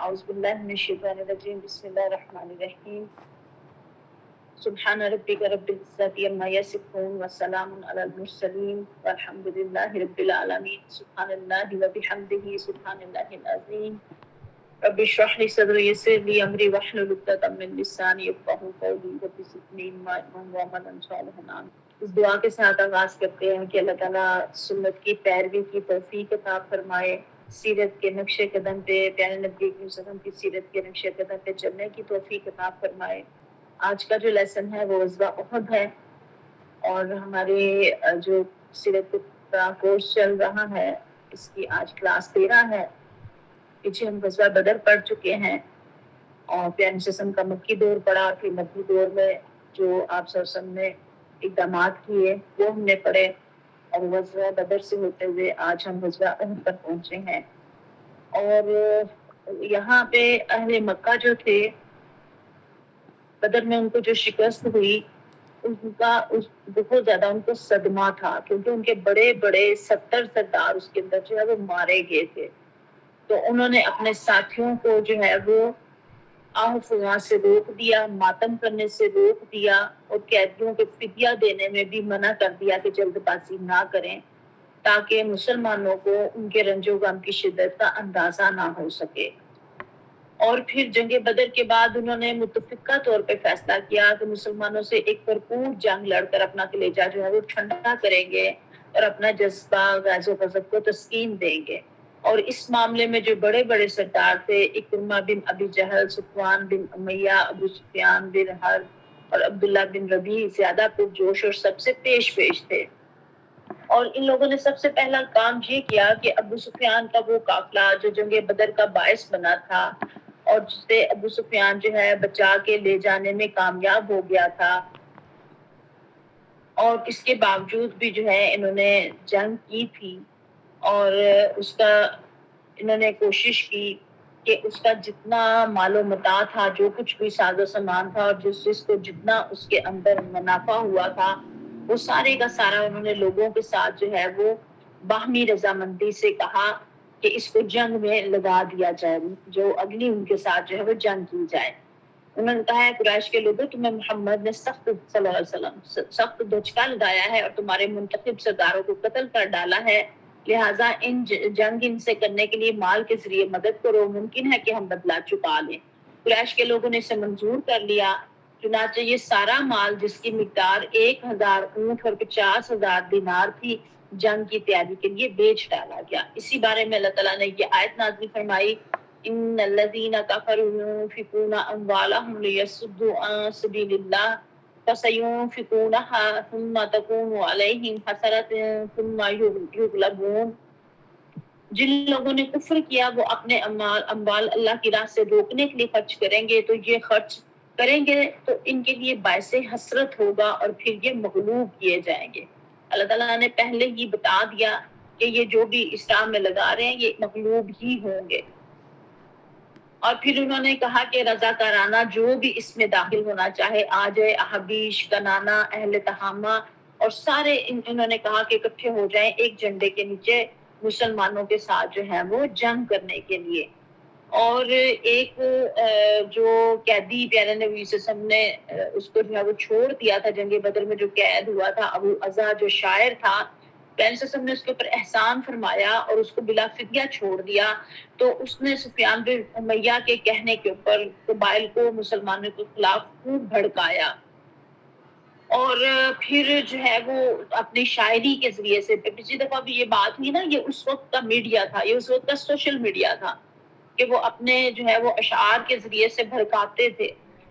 اعوذ باللہ من الشیطان الرجیم بسم اللہ الرحمن الرحیم سبحان ربک رب العزۃ عما یصفون وسلام علی المرسلین والحمد للہ رب العالمین سبحان اللہ وبحمدہ سبحان اللہ العظیم رب اشرح لی صدری ویسر لی امری واحلل عقدۃ من لسانی یفقہوا قولی رب زدنی علما وعملا صالحا۔ اس دعا کے ساتھ آغاز کرتے ہیں کہ اللہ تعالیٰ سنت کی پیروی کی توفیق عطا فرمائے، سیرت کے نقش قدم پہ پیارے نبی صلی اللہ علیہ وسلم کی سیرت کے نقش قدم پہ چلنے کی توفیق عطا فرمائے۔ آج کا جو لیسن ہے وہ غزوہ احد ہے، اور ہمارے جو سیرت کا کورس چل رہا ہے اس کی آج کلاس 13 ہے۔ پیچھے ہم غزوہ بدر پڑھ چکے ہیں، اور پیارے وسلم کا مکی دور پڑھا، پھر مکی دور میں جو آپ صلی اللہ علیہ وسلم نے اقدامات کیے وہ ہم نے پڑھے، اور غزوہ بدر سے ہوتے ہوئے آج ہم غزوہ احد پر پہنچے ہیں۔ اور یہاں پہ اہل مکہ جو تھے، بدر میں ان کو جو شکست ہوئی ان کا بہت زیادہ ان کو صدمہ تھا، کیونکہ ان کے بڑے بڑے 70 سردار اس کے اندر جو ہے وہ مارے گئے تھے۔ تو انہوں نے اپنے ساتھیوں کو جو ہے وہ آہ فغاں سے روک دیا، ماتم کرنے سے روک دیا، اور قیدیوں کے فدیہ دینے میں بھی منع کر دیا کہ جلد بازی نہ کریں، تاکہ مسلمانوں کو ان کے رنج و غم کی شدت کا اندازہ نہ ہو سکے۔ اور پھر جنگ بدر کے بعد انہوں نے متفقہ طور پہ فیصلہ کیا کہ مسلمانوں سے ایک بھرپور جنگ لڑ کر اپنا کلیجہ جو ہے وہ ٹھنڈا کریں گے، اور اپنا جذبہ غیظ و غضب کو تسکین دیں گے۔ اور اس معاملے میں جو بڑے بڑے سردار تھے، اکرمہ بن ابی جہل، صفوان بن امیہ، ابو سفیان بن حرب اور عبداللہ بن ربیع زیادہ پرجوش اور سب سے پیش تھے۔ اور ان لوگوں نے سب سے پہلا کام یہ کیا کہ ابو سفیان کا وہ قافلہ جو جنگ بدر کا باعث بنا تھا، اور جسے ابو سفیان جو ہے بچا کے لے جانے میں کامیاب ہو گیا تھا، اور اس کے باوجود بھی جو ہے انہوں نے جنگ کی تھی، اور اس کا انہوں نے کوشش کی کہ اس کا جتنا مال و متاع تھا، جو کچھ بھی ساز و سامان تھا، اور جس کو جتنا اس کے اندر منافع ہوا تھا، وہ سارے کا سارا انہوں نے لوگوں کے ساتھ جو ہے وہ باہمی رضامندی سے کہا کہ اس کو جنگ میں لگا دیا جائے، جو اگلی ان کے ساتھ جو ہے وہ جنگ کی جائے۔ انہوں نے کہا ہے قریش کے لوگوں، تمہیں محمد نے صلی اللہ علیہ وسلم سخت دھچکا لگایا ہے اور تمہارے منتخب سرداروں کو قتل کر ڈالا ہے، لہٰذا جنگ ان سے کرنے کے لیے مال کے ذریعے مدد کرو، ممکن ہے کہ ہم بدلہ چکا لیں۔ قریش کے لوگوں نے اسے منظور کر لیا، چنانچہ یہ سارا مال جس کی مقدار 1000 اونٹ اور 50,000 دینار تھی، جنگ کی تیاری کے لیے بیچ ڈالا گیا۔ اسی بارے میں اللہ تعالیٰ نے یہ آیت نازل فرمائی، ان الذین کفروا ينفقون اموالهم ليصدوا عن سبيل الله فسينفقونها ثم تكون عليهم حسرة ثم يغلبون۔ جن لوگوں نے کفر کیا وہ اپنے اموال اللہ کی راہ سے روکنے کے لیے خرچ کریں گے، تو یہ خرچ کریں گے تو ان کے لیے باعث حسرت ہوگا، اور پھر یہ مغلوب کیے جائیں گے۔ اللہ تعالیٰ نے پہلے ہی بتا دیا کہ یہ جو بھی اس راہ میں لگا رہے ہیں یہ مغلوب ہی ہوں گے۔ اور پھر انہوں نے کہا کہ رضاکارانہ جو بھی اس میں داخل ہونا چاہے آ جائے، احابیش، کنانا، اہل تہامہ، اور سارے انہوں نے کہا کہ اکٹھے ہو جائیں ایک جھنڈے کے نیچے مسلمانوں کے ساتھ جو ہے وہ جنگ کرنے کے لیے۔ اور ایک جو قیدی پیارے نبی صلی اللہ علیہ وسلم نے اس کو جو ہے وہ چھوڑ دیا تھا جنگ بدر میں، جو قید ہوا تھا، ابو عزا جو شاعر تھا، پیارے صلی اللہ علیہ وسلم نے اس کے اوپر احسان فرمایا اور اس کو بلا فدیہ چھوڑ دیا۔ تو اس نے سفیان بن امیہ کے کہنے کے اوپر قبائل کو مسلمانوں کے خلاف خوب بھڑکایا، اور پھر جو ہے وہ اپنی شاعری کے ذریعے سے، پچھلی دفعہ بھی یہ بات ہوئی نا، یہ اس وقت کا میڈیا تھا، یہ اس وقت کا سوشل میڈیا تھا کہ وہ اپنے جو ہے وہ اشعار کے ذریعے سے بھڑکاتے تھے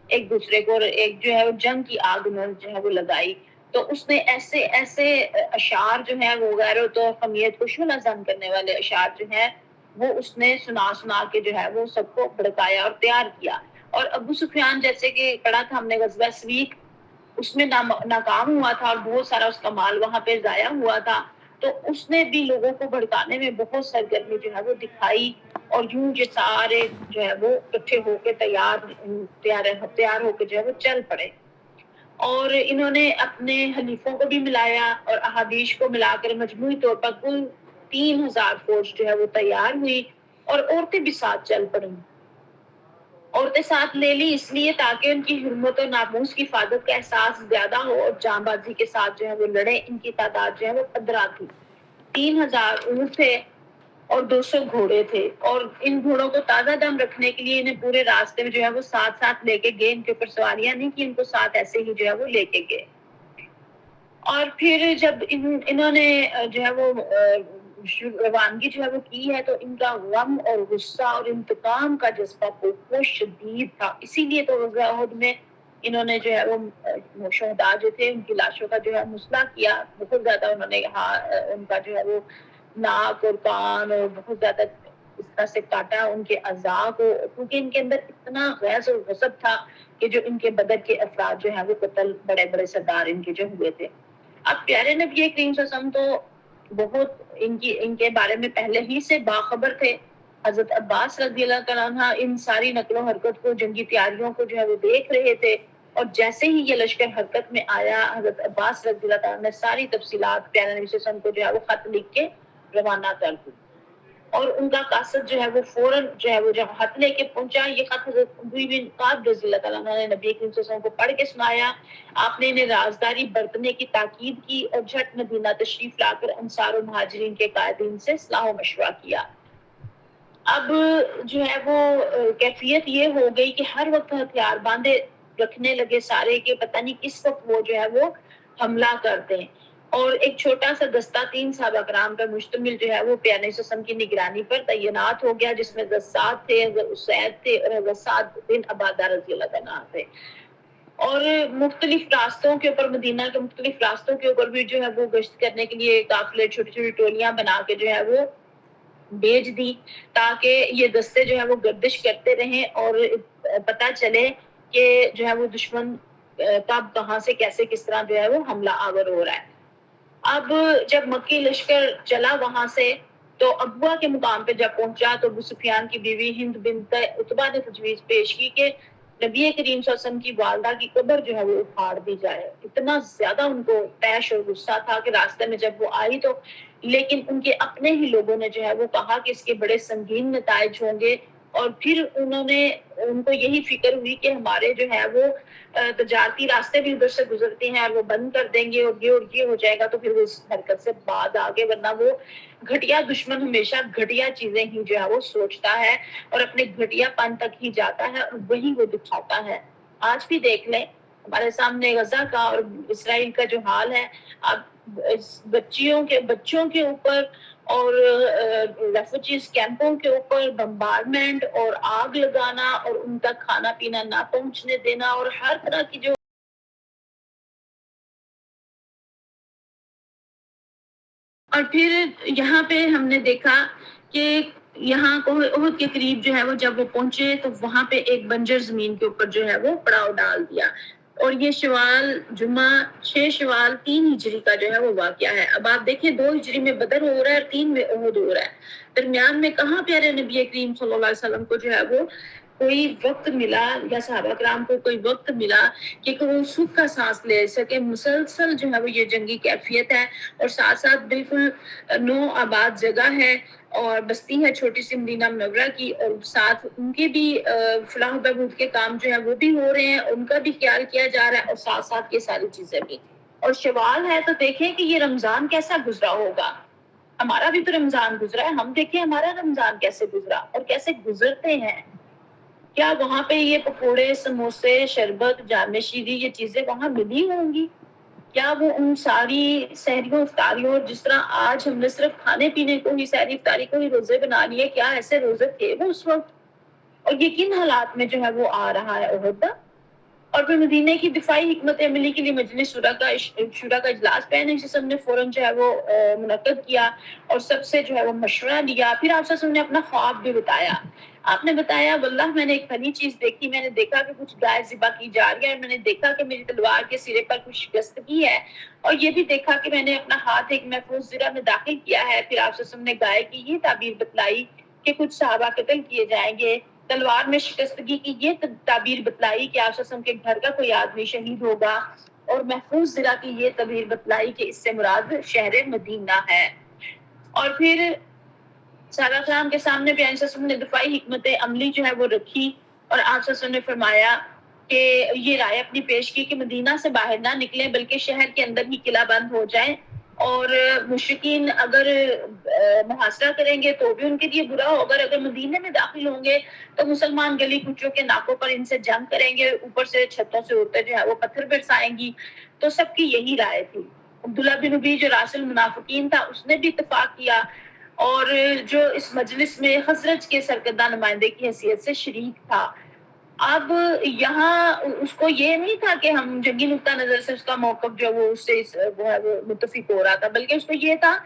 ایک دوسرے کو، اور ایک جو ہے وہ جنگ کی آگ انہوں نے جو ہے وہ لگائی۔ تو اس نے ایسے اشعار جو ہیں وہ غیر و حمیت کو شعلہ زن کرنے والے اشعار جو ہیں وہ اس نے سنا کے جو ہے وہ سب کو بھڑکایا اور تیار کیا۔ اور ابو سفیان جیسے کہ پڑھا تھا ہم نے غزوہ سویق، اس میں ناکام ہوا تھا، اور بہت سارا اس کا مال وہاں پہ ضائع ہوا تھا، تو اس نے بھی لوگوں کو بھڑکانے میں بہت سرگرمی جو ہے وہ دکھائی، اور یوں یہ سارے جو ہے وہ اکٹھے ہو کے تیار ہو کے جو ہے وہ چل پڑے۔ اور انہوں نے اپنے حلیفوں کو بھی ملایا اور احابیش کو ملا کر مجموعی طور پر کل 3000 فوج جو ہے وہ تیار ہوئی، اور عورتیں بھی ساتھ چل پڑیں۔ عورتیں ساتھ لے لی اس لیے تاکہ ان کی حرمت و ناموس کی حفاظت کا احساس زیادہ ہو اور جاں بازی کے ساتھ جو ہے وہ لڑے. ان کی تعداد جو ہے وہ 15 تھی. 3000 اونٹ تھے اور 200 گھوڑے تھے، اور ان گھوڑوں کو تازہ دم رکھنے کے لیے انہیں پورے راستے میں جو ہے وہ ساتھ ساتھ لے کے گئے. ان کے اوپر سواریاں نہیں کی، ان کو ساتھ ایسے ہی جو ہے وہ لے کے گئے. اور پھر جب انہوں نے جو ہے وہ روانگی جو ہے وہ کی ہے تو ان کا غم اور غصہ اور انتقام کا جذبہ بہت شدید تھا. اسی لیے تو غزوہ احد میں انہوں نے جو ہے وہ شہداء جو تھے ان کی لاشوں کا جو ہے مسئلہ کیا. بہت زیادہ انہوں نے ان کا جو ہے وہ ناک اور کان اور بہت زیادہ اس طرح سے کاٹا ان کے اعضاء کو، کیونکہ ان کے اندر اتنا غیظ اور غضب تھا کہ جو ان کے بدر کے افراد جو ہیں وہ قتل بڑے بڑے سردار ان کے جو ہوئے تھے. اب پیارے نبی کریم صلی اللہ علیہ وسلم تو بہت ان کے بارے میں پہلے ہی سے باخبر تھے. حضرت عباس رضی اللہ تعالیٰ عنہ ان ساری نقل و حرکت کو، جنگی تیاریوں کو جو ہے وہ دیکھ رہے تھے، اور جیسے ہی یہ لشکر حرکت میں آیا حضرت عباس رضی اللہ تعالیٰ نے ساری تفصیلات پیارے نبی صلی اللہ علیہ وسلم کو جو ہے وہ خط لکھ کے روانہ کر دی. اور ان کا قاصد جو ہے وہ فوراً جو ہے وہ جب خط لے کے پہنچا، یہ خط حضرت ابی بن کعب رضی اللہ تعالیٰ عنہ نے نبی کریم صلی اللہ علیہ وسلم کو پڑھ کے سنایا. آپ نے انہیں رازداری برتنے کی تاکید کی اور جھٹ مدینہ تشریف لا کر انصار و مہاجرین کے قائدین سے صلاح و مشورہ کیا. اب جو ہے وہ کیفیت یہ ہو گئی کہ ہر وقت ہتھیار باندھے رکھنے لگے سارے، کہ پتہ نہیں کس وقت وہ جو ہے وہ حملہ کرتے ہیں. اور ایک چھوٹا سا دستہ 3 صحابہ کرام پر مشتمل جو ہے وہ پیارے نبی صلی اللہ علیہ وسلم کی نگرانی پر تعینات ہو گیا، جس میں حضرت سعد تھے، حضرت اسید تھے اور حضرت سعد بن عبادہ رضی اللہ عنہ تھے. اور مختلف راستوں کے اوپر، مدینہ کے مختلف راستوں کے اوپر بھی جو ہے وہ گشت کرنے کے لیے قافلے چھوٹی چھوٹی ٹولیاں بنا کے جو ہے وہ بھیج دی، تاکہ یہ دستے جو ہے وہ گردش کرتے رہیں اور پتہ چلے کہ جو ہے وہ دشمن کب کہاں سے کیسے کس طرح جو ہے وہ حملہ آور ہو رہا ہے. اب جب مکی لشکر چلا وہاں سے تو ابوا کے مقام پہ جب پہنچا تو ابو سفیان کی بیوی ہند بنت عتبہ نے تجویز پیش کی کہ نبی کریم صلی اللہ علیہ وسلم کی والدہ کی قبر جو ہے وہ اکھاڑ دی جائے. اتنا زیادہ ان کو طیش اور غصہ تھا کہ راستے میں جب وہ آئی تو، لیکن ان کے اپنے ہی لوگوں نے جو ہے وہ کہا کہ اس کے بڑے سنگین نتائج ہوں گے. اور پھر ان کو یہی فکر ہوئی کہ ہمارے جو ہے وہ تجارتی راستے بھی ادھر سے گزرتے ہیں اور وہ بند کر دیں گے اور یہ ہو جائے گا، تو پھر وہ اس حرکت سے بعد آگے، ورنہ وہ گھٹیا دشمن ہمیشہ گھٹیا چیزیں ہی جو ہے وہ سوچتا ہے اور اپنے گھٹیا پن تک ہی جاتا ہے اور وہی وہ دکھاتا ہے. آج بھی دیکھ لیں ہمارے سامنے غزہ کا اور اسرائیل کا جو حال ہے. اب بچوں کے اوپر اور ریفوجیز کیمپوں کے اوپر بمبارمنٹ اور آگ لگانا اور ان تک کھانا پینا نہ پہنچنے دینا اور ہر طرح کی جو، اور پھر یہاں پہ ہم نے دیکھا کہ یہاں کوہ احد کے قریب جو ہے وہ جب وہ پہنچے تو وہاں پہ ایک بنجر زمین کے اوپر جو ہے وہ پڑاؤ ڈال دیا. اور یہ جمعہ 6 شوال 3 ہجری کا جو ہے وہ واقعہ ہے. اب آپ دیکھیں 2 ہجری میں بدر ہو رہا ہے اور 3 میں احد ہو رہا ہے. درمیان میں کہاں پیارے نبی کریم صلی اللہ علیہ وسلم کو جو ہے وہ کوئی وقت ملا یا صحابہ کرام کو کوئی وقت ملا کہ وہ سکھ کا سانس لے سکے. مسلسل جو ہے وہ یہ جنگی کیفیت ہے اور ساتھ ساتھ بالکل نو آباد جگہ ہے اور بستی ہے چھوٹی سی مدینہ منورہ کی، اور ساتھ ان کے بھی فلاح و بہبود کے کام جو ہے وہ بھی ہو رہے ہیں، ان کا بھی خیال کیا جا رہا ہے، اور ساتھ ساتھ یہ ساری چیزیں بھی. اور شوال ہے تو دیکھیں کہ یہ رمضان کیسا گزرا ہوگا. ہمارا بھی تو رمضان گزرا ہے، ہم دیکھیں ہمارا رمضان کیسے گزرا اور کیسے گزرتے ہیں. کیا وہاں پہ یہ پکوڑے، سموسے، شربت، جام شیری، یہ چیزیں وہاں ملی ہوں گی؟ کیا وہ ان ساری سحریوں افطاریوں، جس طرح آج ہم نے صرف کھانے پینے کو ہی، سحری افطاری کو ہی روزے بنا لیے، کیا ایسے روزے تھے وہ اس وقت؟ اور یہ کن حالات میں جو ہے وہ آ رہا ہے احد؟ اور پھر مدینے کی دفاعی حکمت عملی کے لیے مجلس شورا کا اجلاس پہنے جسم نے فوراً جو ہے وہ منعقد کیا اور سب سے جو ہے وہ مشورہ لیا. پھر آپ سب نے اپنا خواب بھی بتایا. آپ نے بتایا واللہ میں نے ایک فنی چیز دیکھی، میں نے دیکھا کہ کچھ گائے ذبح کی جا رہی ہے اور میں نے دیکھا کہ میری تلوار کے سرے پر کچھ شکستگی ہے، اور یہ بھی دیکھا کہ میں نے اپنا ہاتھ ایک محفوظ زرہ میں داخل کیا ہے. پھر آپ نے گائے کی یہ تعبیر بتلائی کہ کچھ صحابہ قتل کیے جائیں گے، تلوار میں شکستگی کی یہ تعبیر بتلائی کہ آپ کے گھر کا کوئی آدمی شہید ہوگا، اور محفوظ زرہ کی یہ تعبیر بتلائی کہ اس سے مراد شہر مدینہ ہے. اور پھر صحابہ کرام کے سامنے پیارے نے دفاعی حکمت عملی جو ہے وہ رکھی اور آپ صلی اللہ علیہ وسلم نے فرمایا کہ یہ رائے اپنی پیش کی کہ مدینہ سے باہر نہ نکلیں بلکہ شہر کے اندر ہی قلعہ بند ہو جائیں، اور مشرکین اگر محاصرہ کریں گے تو بھی ان کے لیے برا ہوگا، اگر مدینے میں داخل ہوں گے تو مسلمان گلی کوچوں کے ناکوں پر ان سے جنگ کریں گے، اوپر سے چھتوں سے اڑتے جو ہے وہ پتھر برسائیں گی۔ تو سب کی یہی رائے تھی۔ عبداللہ بن ابی جو راس المنافقین تھا اس نے بھی اتفاق کیا، اور جو اس مجلس میں خزرج کے سرکردہ نمائندے کی حیثیت سے شریک تھا۔ اب یہاں اس کو یہ نہیں تھا کہ ہم جنگی نقطہ نظر سے اس کا موقف جو وہ اس سے وہ ہے وہ متفق ہو رہا تھا، بلکہ اس کو یہ تھا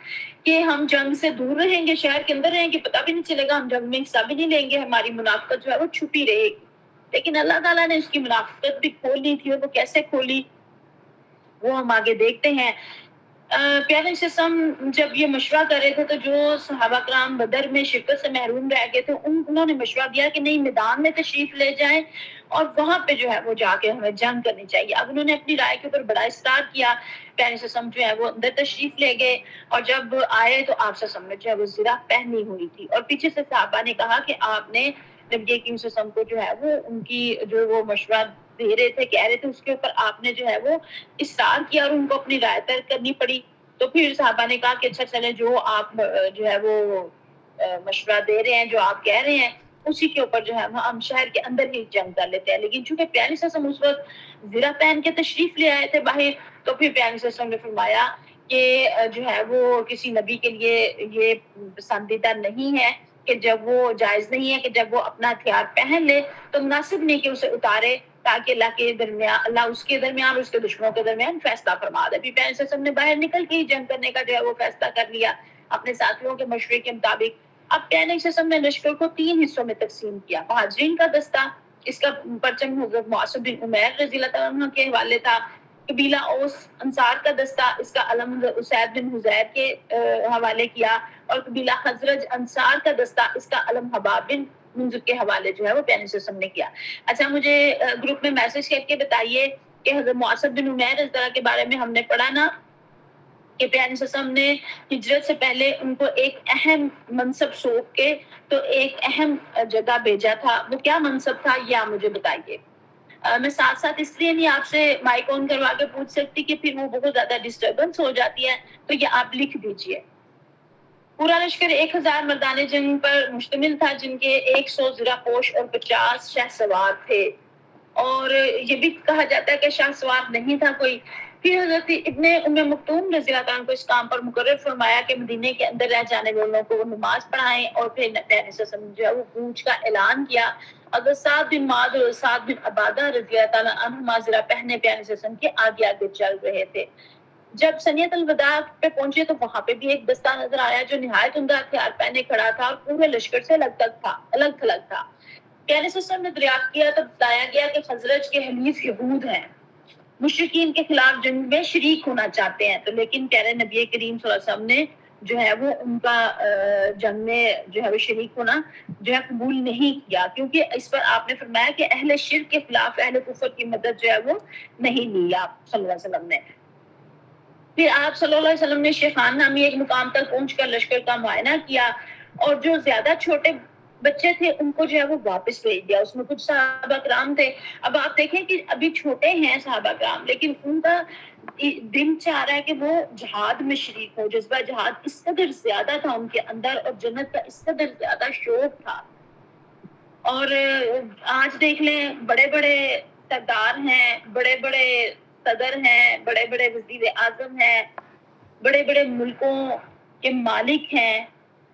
کہ ہم جنگ سے دور رہیں گے، شہر کے اندر رہیں گے، پتہ بھی نہیں چلے گا، ہم جنگ میں حصہ بھی نہیں لیں گے، ہماری منافقت جو ہے وہ چھپی رہے گی۔ لیکن اللہ تعالیٰ نے اس کی منافقت بھی کھولی تھی، اور وہ کیسے کھولی وہ ہم آگے دیکھتے ہیں۔ پیارے سسم جب یہ مشورہ کر رہے تھے تو جو صحابہ کرام بدر میں شرکت سے محروم رہ گئے تھے انہوں نے مشورہ دیا کہ نہیں، میدان میں تشریف لے جائیں اور وہاں پہ جو ہے وہ جا کے ہمیں جنگ کرنی چاہیے۔ اب انہوں نے اپنی رائے کے اوپر بڑا اصرار کیا۔ پیارے سسم جو ہے وہ اندر تشریف لے گئے، اور جب آئے تو آپ سسم نے جو ہے وہ زرہ پہنی ہوئی تھی، اور پیچھے سے صحابہ نے کہا کہ آپ نے نبی کریم صلی اللہ علیہ وسلم کو جو ہے وہ ان کی جو وہ مشورہ دے رہے تھے کہہ رہے تھے اس کے اوپر آپ نے جو ہے وہ اصرار کیا، اور ان کو اپنی رائے ترک کرنی پڑی۔ تو پھر صحابہ نے کہا کہ اچھا چلے، جو آپ جو ہے وہ مشورہ دے رہے ہیں، جو آپ کہہ رہے ہیں اسی کے اوپر جو ہے ہم شہر کے اندر ہی جنگ کر لیتے ہیں۔ لیکن چونکہ پیارے صلی اللہ علیہ وسلم اس وقت زرہ پہن کے تشریف لے آئے تھے باہر، تو پھر پیارے صلی اللہ علیہ وسلم نے فرمایا کہ جو ہے وہ کسی نبی کے لیے یہ پسندیدہ نہیں ہے کہ جب وہ جائز نہیں ہے کہ جب وہ اپنا ہتھیار پہن لے تو مناسب نہیں کہ اسے اتارے، تاکہ اللہ کے درمیان، اللہ اس کے درمیان اور اس کے دشمنوں کے درمیان فیصلہ فرما دے۔ پھر پیارے صلی اللہ علیہ وسلم نے باہر نکل کے ہی جنگ کرنے کا جو ہے وہ فیصلہ کر لیا اپنے ساتھیوں کے مشورے کے مطابق۔ اب پیارے صلی اللہ علیہ وسلم نے لشکر کو 3 حصوں میں تقسیم کیا۔ مہاجرین کا دستہ، اس کا پرچم حضرت معاذ بن عمیر رضی اللہ تعالیٰ عنہ کے حوالے تھا۔ قبیلہ اوس انصار کا دستہ، اس کا علم اسید بن حذیر کے حوالے کیا، اور قبیلہ خزرج انصار کا دستہ، اس کا علم حباب بن منذر کے حوالے جو ہے وہ پیارے صلی اللہ علیہ وسلم نے کیا۔ اچھا، مجھے گروپ میں میسج کر کے بتائیے کہ حضرت معاذ بن عمیر اس طرح کے بارے میں ہم نے پڑھا نا کہ پیارے صلی اللہ علیہ وسلم نے ہجرت سے پہلے ان کو ایک اہم منصب سونپ کے تو ایک اہم جگہ بھیجا تھا، وہ کیا منصب تھا یہ آپ مجھے بتائیے۔ میں ساتھ ساتھ اس لیے نہیں آپ سے مائک آن کروا کے پوچھ سکتی کہ پھر وہ بہت زیادہ ڈسٹربنس ہو جاتی ہے، تو یہ آپ لکھ دیجئے۔ پورا لشکر 1000 مردان جنگ پر مشتمل تھا، جن کے 100 زرہ پوش اور 50 شہ سوار تھے، اور یہ بھی کہا جاتا ہے کہ شاہ سوار نہیں تھا کوئی۔ پھر حضرت ابن ام مکتوم رضی اللہ تعالیٰ کو اس کام پر مقرر فرمایا کہ مدینے کے اندر رہ جانے والوں کو وہ نماز پڑھائیں، اور پھر پیارے صلی اللہ علیہ وسلم جو ہے وہ کوچ کا اعلان کیا۔ اگر سعد بن معاذ اور سعد بن عبادہ رضی اللہ تعالیٰ عنہما زرہ پہنے پیارے صلی اللہ علیہ وسلم کے آگے آگے چل رہے تھے۔ جب سنیت الوداع پہ پہنچے تو وہاں پہ بھی ایک دستہ نظر آیا جو نہایت عمدہ ہتھیار پہنے کھڑا تھا اور پورے لشکر سے الگ تھلگ تھا۔ پیارے صلی اللہ علیہ وسلم نے دریافت کیا تو بتایا گیا کہ خزرج کے حلیف یہود ہیں، مشرکین کے خلاف جنگ میں شریک ہونا چاہتے ہیں، تو لیکن پیارے نبی کریم صلی اللہ علیہ وسلم نے جو ہے وہ ان کا جنگ میں جو ہے وہ شریک ہونا جو ہے قبول نہیں کیا، کیونکہ اس پر آپ نے فرمایا کہ اہل شرک کے خلاف اہل کفر کی مدد جو ہے وہ نہیں لی آپ صلی اللہ علیہ وسلم نے۔ پھر آپ صلی اللہ علیہ وسلم نے شیخان نامی ایک مقام تک پہنچ کر لشکر کا معائنہ کیا، اور جو زیادہ چھوٹے بچے تھے ان کو جو ہے وہ واپس بھیج دیا، اس میں کچھ صحابہ کرام تھے۔ اب آپ دیکھیں کہ ابھی چھوٹے ہیں صحابہ کرام، لیکن ان کا دل چاہ رہا ہے کہ وہ جہاد میں شریک ہو، جذبہ جہاد اس قدر زیادہ تھا ان کے اندر، اور جنت کا اس قدر زیادہ شوق تھا۔ اور آج دیکھ لیں بڑے بڑے سردار ہیں، بڑے بڑے صدر ہیں، بڑے بڑے وزیر اعظم ہیں، بڑے بڑے ملکوں کے مالک ہیں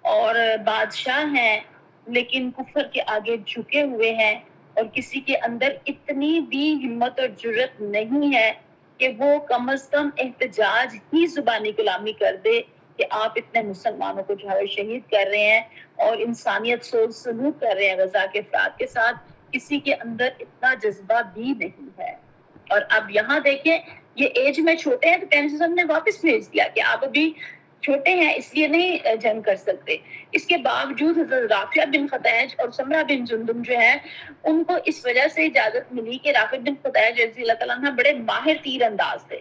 اور بادشاہ ہیں، لیکن کفر کے آگے جھکے ہوئے ہیں، اور کسی کے اندر اتنی بھی ہمت اور جرت نہیں ہے کہ وہ کم از کم احتجاج ہی زبانی کلامی کر دے کہ آپ اتنے مسلمانوں کو جو ہے شہید کر رہے ہیں اور انسانیت سوچ سلوک کر رہے ہیں غزہ کے افراد کے ساتھ، کسی کے اندر اتنا جذبہ بھی نہیں ہے۔ اور اب یہاں دیکھیں یہ ایج میں چھوٹے ہیں تو پیارے صلی اللہ علیہ وسلم نے واپس بھیج دیا کہ آپ ابھی چھوٹے ہیں اس لیے نہیں جنگ کر سکتے۔ اس کے باوجود حضرت رافع بن خدیج اور سمرہ بن جندب جو ہے ان کو اس وجہ سے اجازت ملی کہ رافع بن خدیج رضی اللہ تعالیٰ عنہ بڑے ماہر تیر انداز تھے،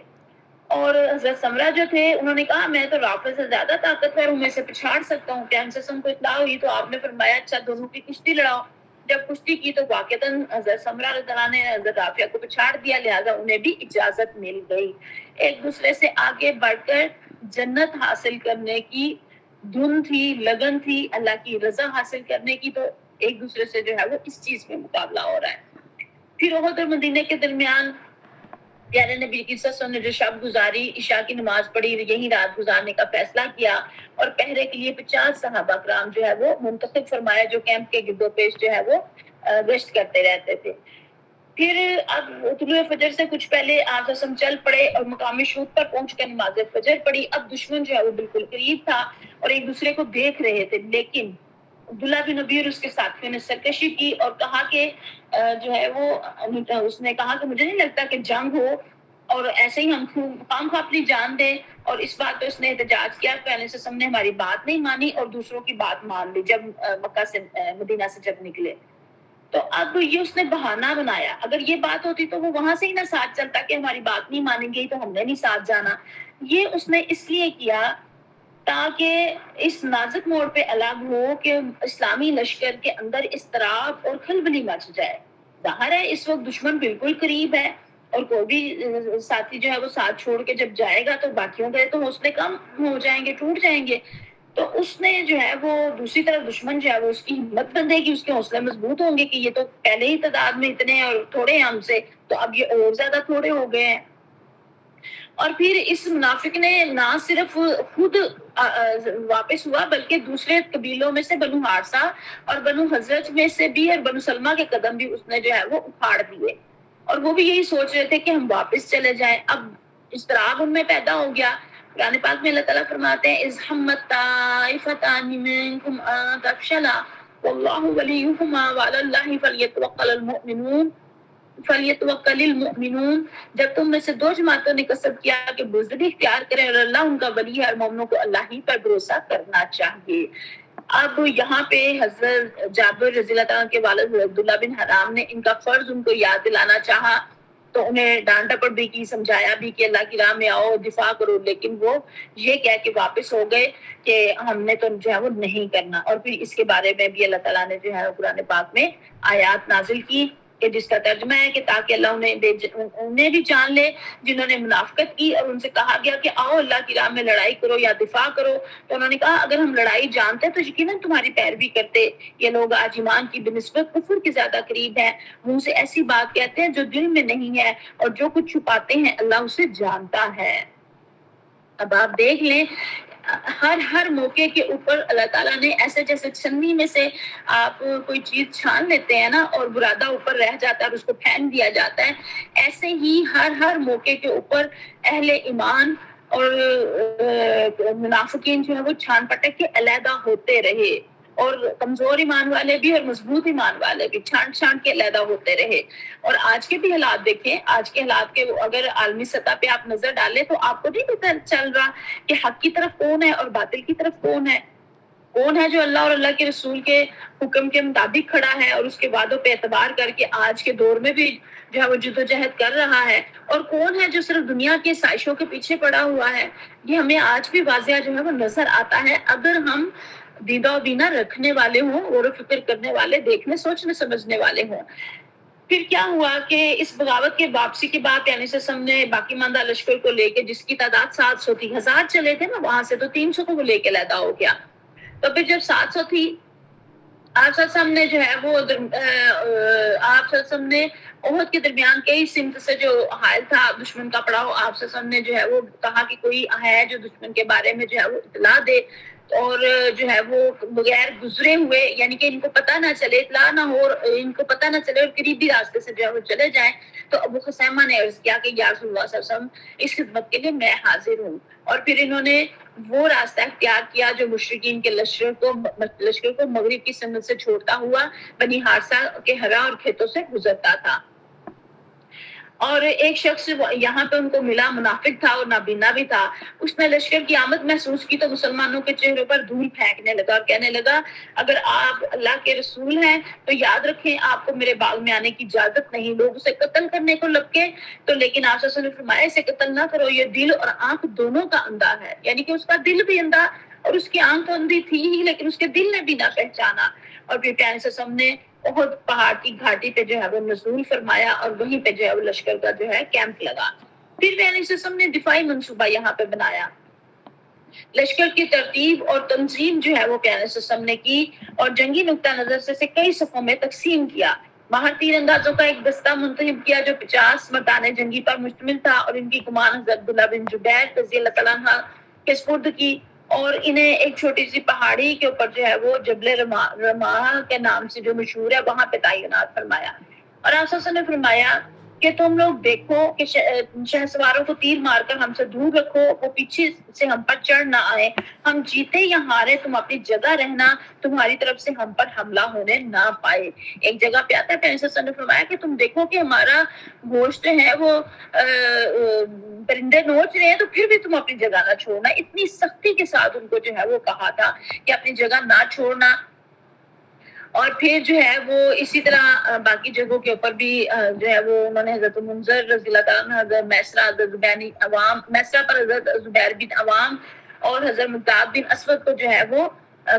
اور حضرت سمرہ جو تھے انہوں نے کہا میں تو رافع سے زیادہ طاقتور ہوں، میں اسے پچھاڑ سکتا ہوں۔ پیارے صلی اللہ علیہ وسلم کو اطلاع ہوئی تو آپ نے فرمایا اچھا دونوں کی کشتی لڑاؤ۔ جب کشتی کی تو واقعتاً حضرت سمرہ رضی اللہ عنہ نے حضرت رافیہ کو پچھاڑ دیا، لہٰذا انہیں بھی اجازت مل گئی۔ ایک دوسرے سے آگے بڑھ کر جنت حاصل کرنے کی دھن تھی، لگن تھی، اللہ کی رضا حاصل کرنے کی، تو ایک دوسرے سے جو ہے وہ اس چیز میں مقابلہ ہو رہا ہے۔ پھر احد اور مدینے کے درمیان پیارے نبی کی صلی اللہ علیہ وسلم نے جو شب گزاری، عشاء کی نماز پڑھی، یہی رات گزارنے کا فیصلہ کیا، اور پہرے کے لیے 50 صحابہ کرام جو ہے وہ منتخب فرمایا، جو کیمپ کے گرد و پیش جو ہے وہ گشت کرتے رہتے تھے۔ پھر اب طلوع فجر سے کچھ پہلے آپ وسلم چل پڑے اور مقامی شوط پر پہنچ کر نماز فجر پڑھی۔ اب دشمن جو ہے وہ بالکل قریب تھا اور ایک دوسرے کو دیکھ رہے تھے، لیکن عبداللہ بن ابی اور اس کے ساتھیوں نے سرکشی کی اور کہا کہ جو ہے وہ اس نے کہا کہ مجھے نہیں لگتا کہ جنگ ہو اور ایسے ہی ہم خام خواہ اپنی جان دیں، اور اس بات پہ اس نے احتجاج کیا کہ انس نے ہماری بات نہیں مانی اور دوسروں کی بات مان لی جب مکہ سے مدینہ سے جب نکلے۔ تو اب یہ اس نے بہانہ بنایا، اگر یہ بات ہوتی تو وہ وہاں سے ہی نہ ساتھ چلتا کہ ہماری بات نہیں مانیں گی تو ہم نے نہیں ساتھ جانا۔ یہ اس نے اس لیے کیا تاکہ اس نازک موڑ پہ الگ ہو کہ اسلامی لشکر کے اندر اضطراب اور کھلبلی مچ جائے۔ ظاہر ہے اس وقت دشمن بالکل قریب ہے اور کوئی بھی ساتھی جو ہے وہ ساتھ چھوڑ کے جب جائے گا تو باقیوں کے تو حوصلے کم ہو جائیں گے، ٹوٹ جائیں گے۔ تو اس نے جو ہے وہ دوسری طرف دشمن جو ہے وہ اس کی ہمت بندے گی، اس کے حوصلے مضبوط ہوں گے کہ یہ تو پہلے ہی تعداد میں اتنے اور تھوڑے ہیں ہم سے، تو اب یہ اور زیادہ تھوڑے ہو گئے ہیں۔ اور پھر اس منافق نے نہ صرف خود واپس ہوا بلکہ دوسرے قبیلوں میں سے بنو حارثہ اور بنو حضرت میں سے بھی اور بنو سلمہ کے قدم بھی اس نے جو ہے وہ اکھاڑ دیے، اور وہ بھی یہی سوچ رہے تھے کہ ہم واپس چلے جائیں۔ اب اضطراب ان میں پیدا ہو گیا۔ قرآن پاک میں اللہ تعالیٰ فرماتے ہیں اذ حمت طائفتان منکم ان تفشلا واللہ ولیہما وعلی اللہ فلیتوکل المؤمنون فلیتوکل المؤمنون، جب تم میں سے دو جماعتوں نے قصد کیا کہ بزدلی اختیار کریں اور اللہ ان کا ولی ہے اور مومنوں کو اللہ ہی پر بھروسہ کرنا چاہیے۔ اب یہاں پہ حضرت جابر رضی اللہ عنہ کے والد عبداللہ بن حرام نے ان کا فرض ان کو یاد دلانا چاہا، تو انہیں ڈانٹ ڈپٹ بھی کی، سمجھایا بھی کہ اللہ کی راہ میں آؤ، دفاع کرو، لیکن وہ یہ کہہ کے واپس ہو گئے کہ ہم نے تو جو ہے وہ نہیں کرنا۔ اور پھر اس کے بارے میں بھی اللہ تعالیٰ نے جو ہے قرآن پاک میں آیات نازل کی کہ جس کا ترجمہ ہے کہ تاکہ اللہ انہیں بھی جان لے جنہوں نے منافقت کی، اور ان سے کہا گیا کہ آؤ اللہ کی راہ میں لڑائی کرو یا دفاع کرو، تو انہوں نے کہا اگر ہم لڑائی جانتے تو یقیناً تمہاری پیروی کرتے، یہ لوگ آج ایمان کی بنسبت کفر کے زیادہ قریب ہیں، منہ سے ایسی بات کہتے ہیں جو دل میں نہیں ہے، اور جو کچھ چھپاتے ہیں اللہ اسے جانتا ہے۔ اب آپ دیکھ لیں ہر موقع کے اوپر اللہ تعالیٰ نے ایسے جیسے چھنی میں سے آپ کوئی چیز چھان لیتے ہیں نا اور برادہ اوپر رہ جاتا ہے اور اس کو پھینک دیا جاتا ہے، ایسے ہی ہر موقع کے اوپر اہل ایمان اور منافقین جو ہے وہ چھان پٹک کے علیحدہ ہوتے رہے، اور کمزور ایمان والے بھی اور مضبوط ایمان والے بھی چھان کے علیحدہ ہوتے رہے۔ اور آج کے بھی حالات دیکھیں، آج کے حالات کے اگر عالمی سطح پہ آپ نظر ڈالیں تو آپ کو نہیں پتہ چل رہا کہ حق کی طرف کون ہے اور باطل کی طرف کون ہے، کون ہے جو اللہ اور اللہ کے رسول کے حکم کے مطابق کھڑا ہے اور اس کے وعدوں پہ اعتبار کر کے آج کے دور میں بھی جو ہے وہ جدوجہد کر رہا ہے، اور کون ہے جو صرف دنیا کے سائشوں کے پیچھے پڑا ہوا ہے۔ یہ ہمیں آج بھی واضح جو ہے وہ نظر آتا ہے اگر ہم دیدہ و بینہ رکھنے والے ہوں، غور و فکر کرنے والے، دیکھنے سوچنے سمجھنے والے ہوں۔ پھر کیا ہوا کہ اس بغاوت کے واپسی کے بعد یعنی سم نے باقی ماندہ لشکر کو لے کے، جس کی تعداد 700 تھی، 1000 چلے تھے نا وہاں سے، تو 300 کو وہ لے کے علیحدہ ہو گیا۔ تو پھر جب 700 تھی، آپ سم نے جو ہے وہ آپ سم نے احد کے درمیان کئی سمت سے جو حائل تھا دشمن کا پڑاؤ، آپ سم نے جو ہے وہ کہا کہ کوئی ہے جو دشمن کے بارے میں جو ہے وہ اطلاع دے، اور جو ہے وہ بغیر گزرے ہوئے یعنی کہ ان کو پتہ نہ چلے، اطلاع نہ ہو، ان کو پتہ نہ چلے اور قریبی راستے سے جو ہے وہ چلے جائیں۔ تو ابو خثیمہ نے عرض کیا کہ یا رسول اللہ صلی اللہ علیہ وسلم اس خدمت کے لیے میں حاضر ہوں، اور پھر انہوں نے وہ راستہ اختیار کیا جو مشرکین کے لشکر کو مغرب کی سمت سے چھوڑتا ہوا بنی حارثہ کے ہرا اور کھیتوں سے گزرتا تھا۔ اور ایک شخص یہاں پہ ان کو ملا، منافق تھا اور نابینا بھی تھا، اس نے لشکر کی آمد محسوس کی تو مسلمانوں کے چہروں پر دھول پھینکنے لگا اور کہنے لگا اگر آپ اللہ کے رسول ہیں تو یاد رکھیں آپ کو میرے باغ میں آنے کی اجازت نہیں۔ لوگ اسے قتل کرنے کو لپکے تو لیکن آپ صلی اللہ علیہ وسلم نے فرمایا اسے قتل نہ کرو، یہ دل اور آنکھ دونوں کا اندھا ہے، یعنی کہ اس کا دل بھی اندھا اور اس کی آنکھ تو اندھی تھی ہی لیکن اس کے دل نے بھی نہ پہچانا۔ اور پھر پیارے وسلم نے احد پہاڑ کی گھاٹی پہ جو ہے وہ نزول فرمایا اور وہیں پہ جو ہے وہ لشکر کا جو ہے کیمپ لگا. پھر پیارے وسلم نے دفاعی منصوبہ یہاں پہ بنایا. لشکر کی ترتیب اور تنظیم جو ہے وہ پیارے وسلم نے کی اور جنگی نقطہ نظر سے کئی صفوں میں تقسیم کیا. باہر تیر اندازوں کا ایک دستہ منتخب کیا جو 50 مردان جنگی پر مشتمل تھا اور ان کی کمان حضرت عبداللہ بن زبیر رضی اللہ تعالیٰ عنہ کے سپرد کی اور انہیں ایک چھوٹی سی پہاڑی کے اوپر جو ہے وہ جبل رماح کے نام سے جو مشہور ہے وہاں پہ تعینات فرمایا. اور آپ صلی اللہ علیہ وسلم نے فرمایا کہ تم لوگ دیکھو کہ شہسواروں کو تیر مار کر ہم سے دور رکھو، وہ پیچھے سے ہم پر چڑھ نہ آئے. ہم جیتے یا ہارے تم اپنی جگہ رہنا، تمہاری طرف سے ہم پر حملہ ہونے نہ پائے. ایک جگہ پہ آتا ہے پیغمبر صلی اللہ علیہ وسلم نے فرمایا کہ تم دیکھو کہ ہمارا گوشت ہے وہ پرندے نوچ رہے ہیں تو پھر بھی تم اپنی جگہ نہ چھوڑنا. اتنی سختی کے ساتھ ان کو جو ہے وہ کہا تھا کہ اپنی جگہ نہ چھوڑنا. اور پھر جو ہے وہ اسی طرح باقی جگہوں کے اوپر بھی جو ہے وہ انہوں نے حضرت منذر رضی اللہ تعالیٰ عنہ، حضرت میسرہ، حضرت زبیر عوام، میسرہ پر حضرت زبیر بن عوام اور حضرت مقداد بن اسود کو جو ہے وہ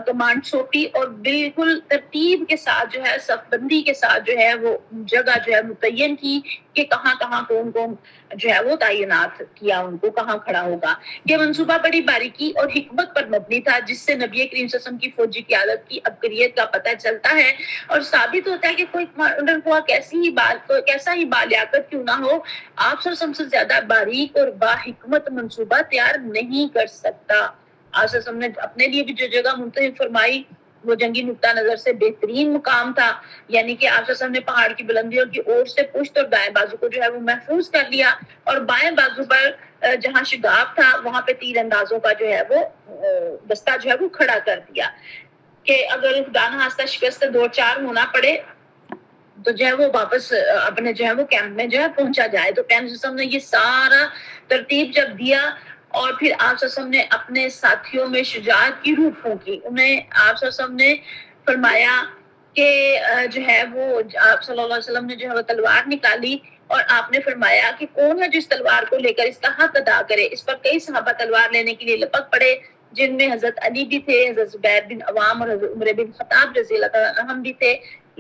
کمانڈ سونپی اور بالکل ترتیب کے ساتھ جو ہے صف بندی کے ساتھ جو ہے وہ جگہ جو ہے متعین کی کہ کہاں کہاں کون کون جو ہے وہ تعینات کیا ان کو کہاں کھڑا ہوگا. یہ منصوبہ بڑی باریکی اور حکمت پر مبنی تھا جس سے نبی کریم صلی اللہ علیہ وسلم کی فوجی قیادت کی عبقریت کا پتہ چلتا ہے اور ثابت ہوتا ہے کہ کوئی کمانڈر ہوا کیسا ہی بالیاقت کیوں نہ ہو، آپ صلی اللہ علیہ وسلم سے زیادہ باریک اور باحکمت منصوبہ تیار نہیں کر سکتا. آپ صلی اللہ علیہ وسلم نے اپنے لیے بھی جو جگہ منتخب فرمائی وہ جنگی نقطہ نظر سے بہترین مقام تھا، یعنی کہ آپ صلی اللہ علیہ وسلم نے پہاڑ کی بلندیوں کی اور سے پشت اور دائیں بازو کو جو ہے وہ محفوظ کر لیا اور بائیں بازو پر جہاں شگاف تھا وہاں پہ تیر اندازوں کا جو ہے وہ دستہ جو ہے وہ کھڑا کر دیا کہ اگر دانا ہاستہ شکست 2-4 ہونا پڑے تو جو ہے وہ واپس اپنے جو ہے وہ کیمپ میں جو ہے پہنچا جائے. تو پیغمبر صلی اللہ علیہ وسلم نے یہ سارا ترتیب جب دیا اور پھر آپ صلی اللہ علیہ وسلم نے اپنے ساتھیوں میں شجاعت کی روح پھونکی. انہیں آپ صلی اللہ علیہ وسلم نے فرمایا کہ جو ہے وہ آپ صلی اللہ علیہ وسلم نے جو ہے وہ تلوار نکالی اور آپ نے فرمایا کہ کون ہے جس تلوار کو لے کر اس کا حق ادا کرے. اس پر کئی صحابہ تلوار لینے کے لیے لپک پڑے جن میں حضرت علی بھی تھے، حضرت زبیر بن عوام اور حضرت عمر بن خطاب رضی اللہ تعالیٰ عنہم بھی تھے.